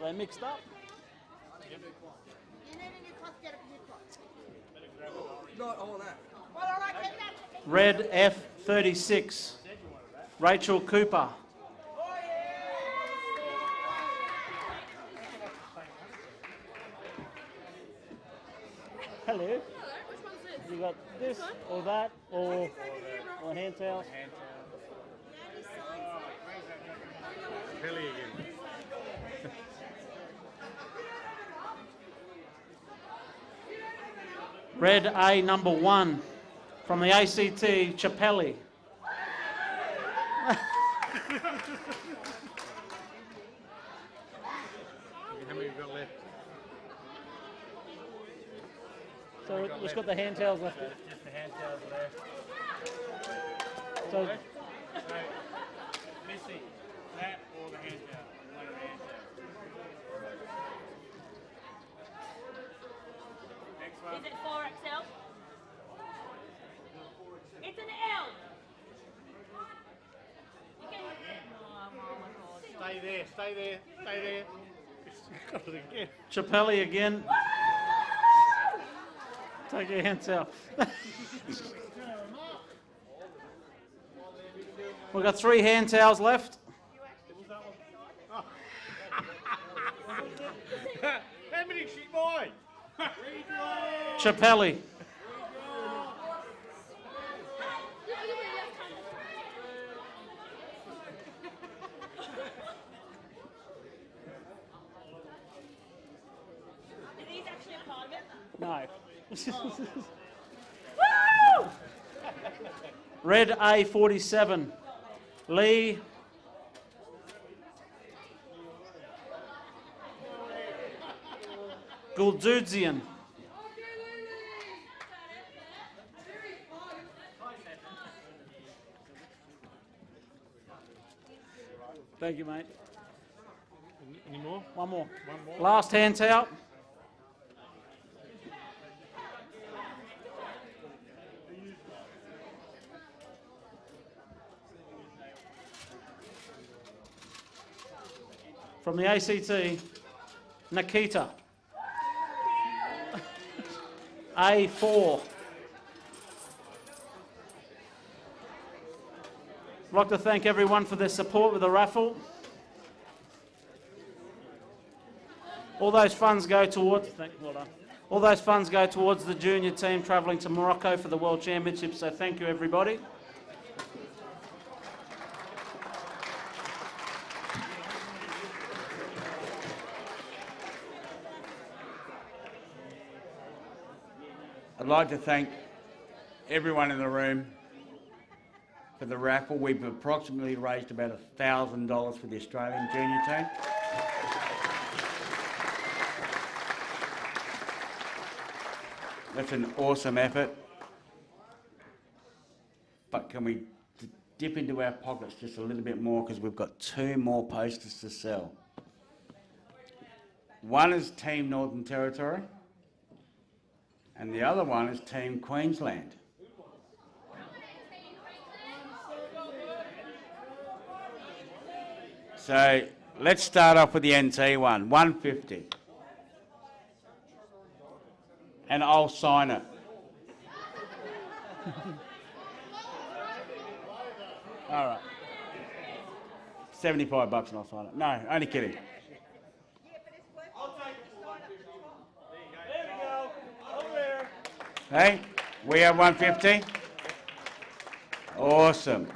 are they mixed up? Not all that. Red F36, Rachel Cooper. Hello. You got this or that or hand towels? Kelly again. Red A number 1 from the ACT, Chappelli. How many have you got left? So we've just got the hand towels left. Just the hand towels left. So So, Missy, that or the hand towel? One of the hand towels. Next one. Is it 4XL? It's an L. You can... Oh my God. Stay there, stay there, stay there. Got it again. Chappelli again. Take your hand towel. We've got 3 hand towels left. How many she buy? Chappelli. Are these actually a part of it? No. Woo! Red A47. Lee. Guldudzian. Thank you, mate. Any more? One more. One more. Last hand towel. From the ACT, Nikita. A4. I'd like to thank everyone for their support with the raffle. All those funds go towards, well done. All those funds go towards the junior team travelling to Morocco for the World Championships, so thank you everybody. I'd like to thank everyone in the room for the raffle. We've approximately raised about $1,000 for the Australian junior team. That's an awesome effort. But can we dip into our pockets just a little bit more, because we've got 2 more posters to sell. One is Team Northern Territory, and the other one is Team Queensland. So let's start off with the NT one, 150. And I'll sign it. All right. $75 and I'll sign it. No, only kidding. Hey, we have 150. Awesome.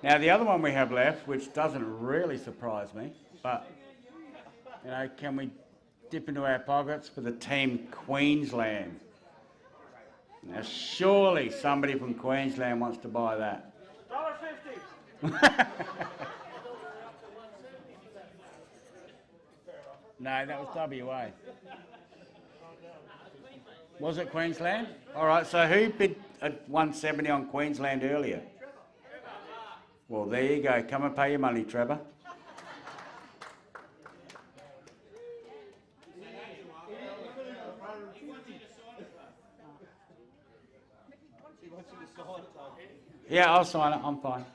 Now the other one we have left, which doesn't really surprise me, but you know, can we dip into our pockets for the Team Queensland? Now surely somebody from Queensland wants to buy that. $1.50. No, that was WA. Was it Queensland? All right, so who bid at 170 on Queensland earlier? Well, there you go. Come and pay your money, Trevor. Yeah, I'll sign it. I'm fine.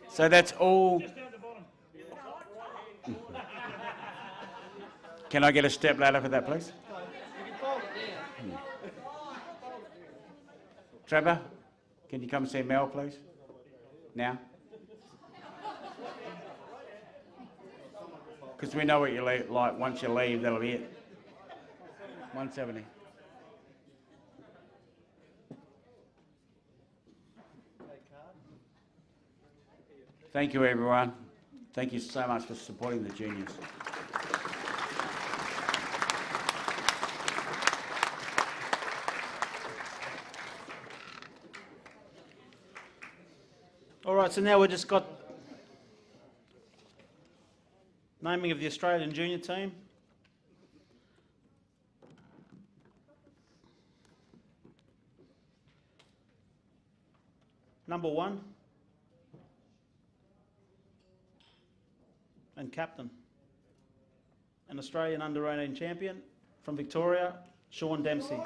So that's all. Can I get a step ladder for that, please? Trevor, can you come see Mel, please? Now? Because we know what you like. Once you leave, that'll be it. 170. Thank you, everyone. Thank you so much for supporting the juniors. All right, so now we've just got naming of the Australian junior team. Number 1 and captain, an Australian under-18 champion from Victoria, Sean Dempsey.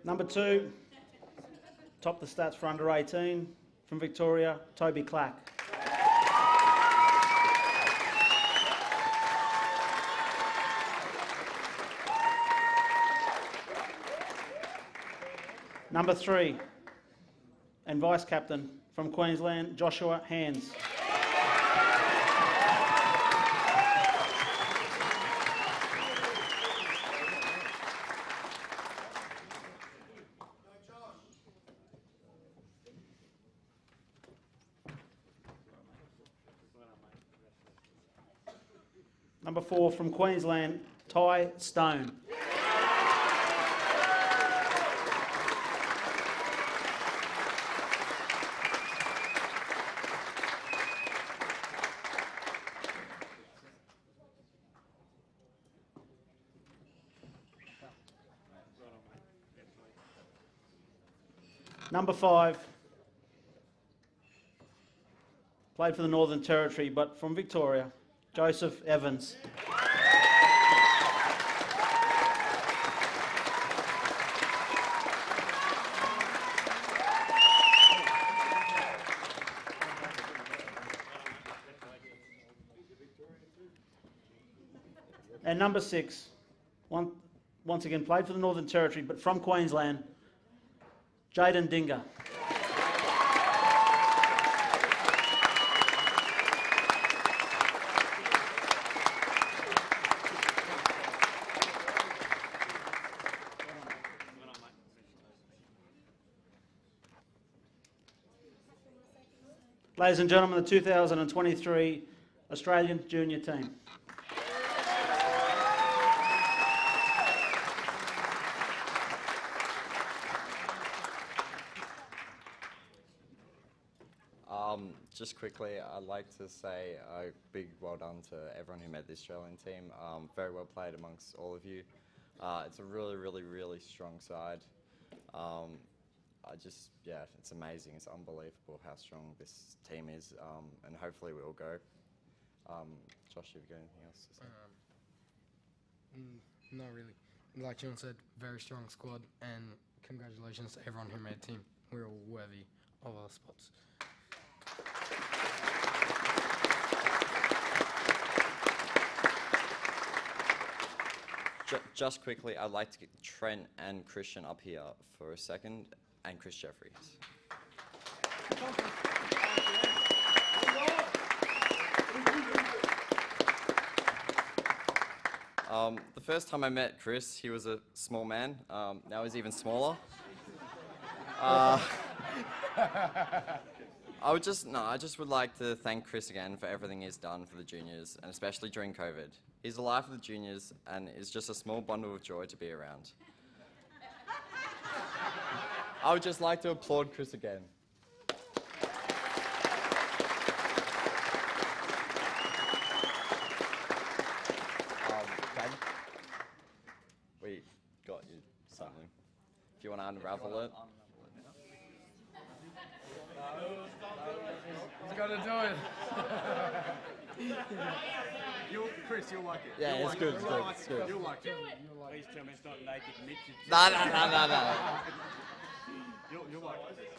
Number 2, top the stats for under 18 from Victoria, Toby Clack. Number 3 and vice captain from Queensland, Joshua Hands. Number 4 from Queensland, Ty Stone. Number 5, played for the Northern Territory but from Victoria, Joseph Evans. And number 6, once again played for the Northern Territory but from Queensland, Jaden Dinger. Ladies and gentlemen, the 2023 Australian Junior Team. Just quickly, I'd like to say a big well done to everyone who made the Australian team. Very well played amongst all of you. It's a really, really, really strong side. Yeah, it's amazing. It's unbelievable how strong this team is, and hopefully we'll go. Josh, have you got anything else to say? Not really. Like John said, very strong squad, and congratulations to everyone who made the team. We're all worthy of our spots. Just quickly, I'd like to get Trent and Christian up here for a second, and Chris Jeffries. The first time I met Chris, he was a small man. Now he's even smaller. I just would like to thank Chris again for everything he's done for the juniors, and especially during COVID. He's the life of the juniors and is just a small bundle of joy to be around. I would just like to applaud Chris again. Dad, we got you something. If you want to unravel it. He's got to do it. Chris, you'll like it. Yeah, it's good, it's good, it's good. You'll like it. Please tell me it's not naked Mitch. No. You'll like it.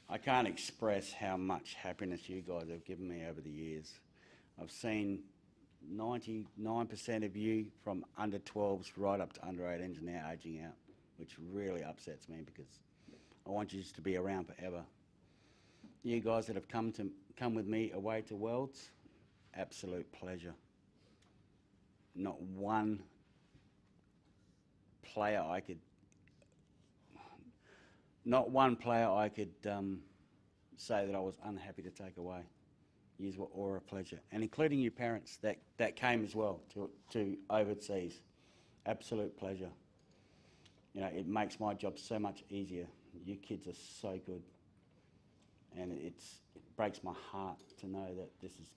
I can't express how much happiness you guys have given me over the years. I've seen 99% of you from under 12s right up to under 18s now ageing out, which really upsets me because I want you to be around forever. You guys that have come with me away to Worlds, absolute pleasure. Not one player I could say that I was unhappy to take away. Yous were all a pleasure, and including your parents that came as well to overseas. Absolute pleasure. You know, it makes my job so much easier. You kids are so good, and it breaks my heart to know that this is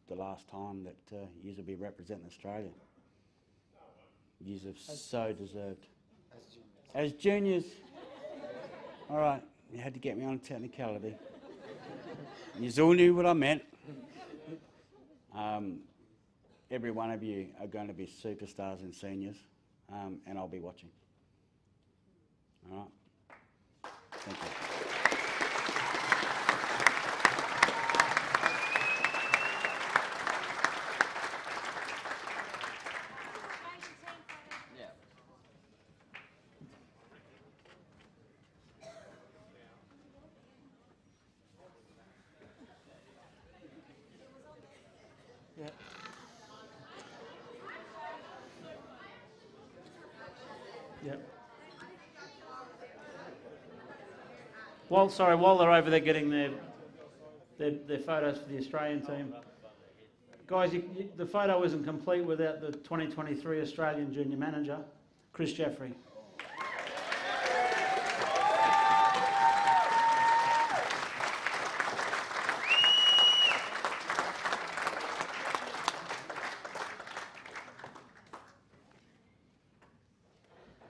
the last time that yous will be representing Australia. Yous have so deserved. As juniors. All right, you had to get me on a technicality. Yous all knew what I meant. Every one of you are going to be superstars and seniors, and I'll be watching. All right. Thank you. Yeah. Yeah. While they're over there getting their photos for the Australian team, guys, the photo isn't complete without the 2023 Australian Junior Manager, Chris Jeffrey.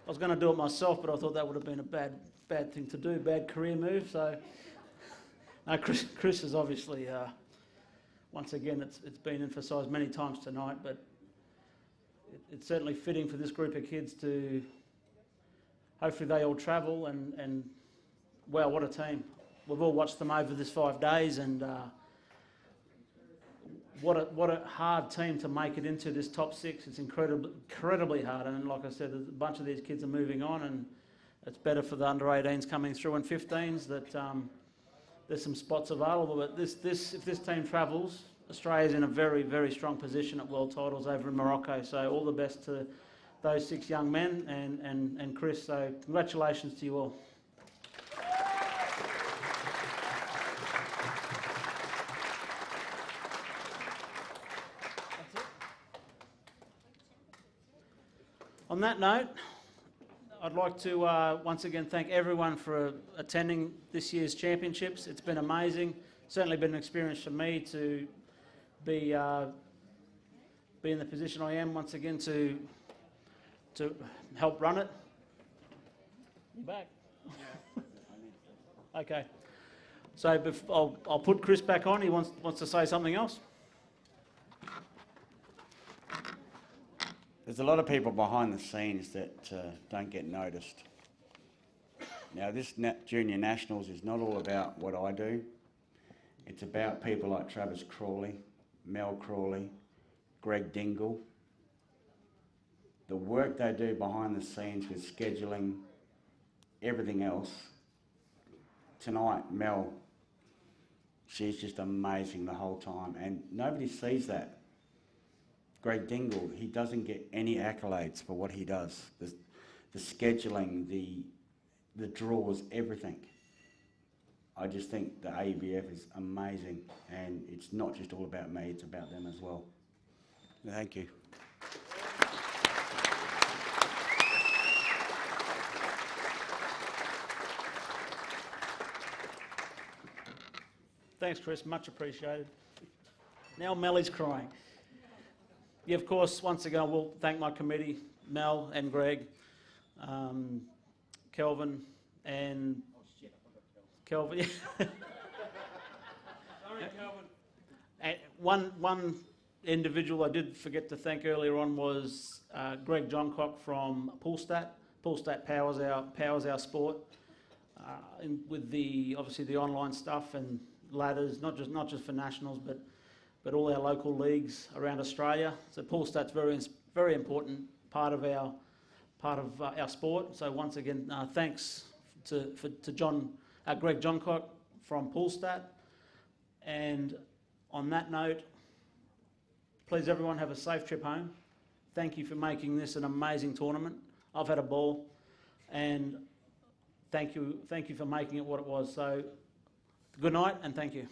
I was going to do it myself, but I thought that would have been a bad thing to do, bad career move. So, no, Chris is obviously, once again, it's been emphasised many times tonight, but it's certainly fitting for this group of kids to, hopefully they all travel and wow, what a team. We've all watched them over this 5 days, and what a hard team to make it into this top six. It's incredibly hard, and like I said, a bunch of these kids are moving on, and it's better for the under 18s coming through and 15s that there's some spots available. But if this team travels, Australia's in a very, very strong position at world titles over in Morocco. So all the best to those 6 young men and Chris. So congratulations to you all. On that note, I'd like to once again thank everyone for attending this year's championships. It's been amazing. Certainly been an experience for me to be in the position I am once again to help run it. You back? Okay. So I'll put Chris back on. He wants to say something else. There's a lot of people behind the scenes that don't get noticed. Now, this Junior Nationals is not all about what I do. It's about people like Travis Crawley, Mel Crawley, Greg Dingle. The work they do behind the scenes with scheduling, everything else. Tonight, Mel, she's just amazing the whole time, and nobody sees that. Greg Dingle, he doesn't get any accolades for what he does. The scheduling, the draws, everything. I just think the AEBF is amazing, and it's not just all about me, it's about them as well. Thank you. Thanks, Chris. Much appreciated. Now Melly's crying. Yeah, of course, once again, I will thank my committee, Mel and Greg, Kelvin and... Kelvin. Sorry, Kelvin. And one individual I did forget to thank earlier on was Greg Johncock from Poolstat. Poolstat powers our sport. with the obviously the online stuff and ladders, not just for nationals, but all our local leagues around Australia. So pool stat's very important part of our sport. So once again, thanks to Greg Johncock from Poolstat. And on that note, please everyone have a safe trip home. Thank you for making this an amazing tournament. I've had a ball, and thank you for making it what it was. So good night and thank you.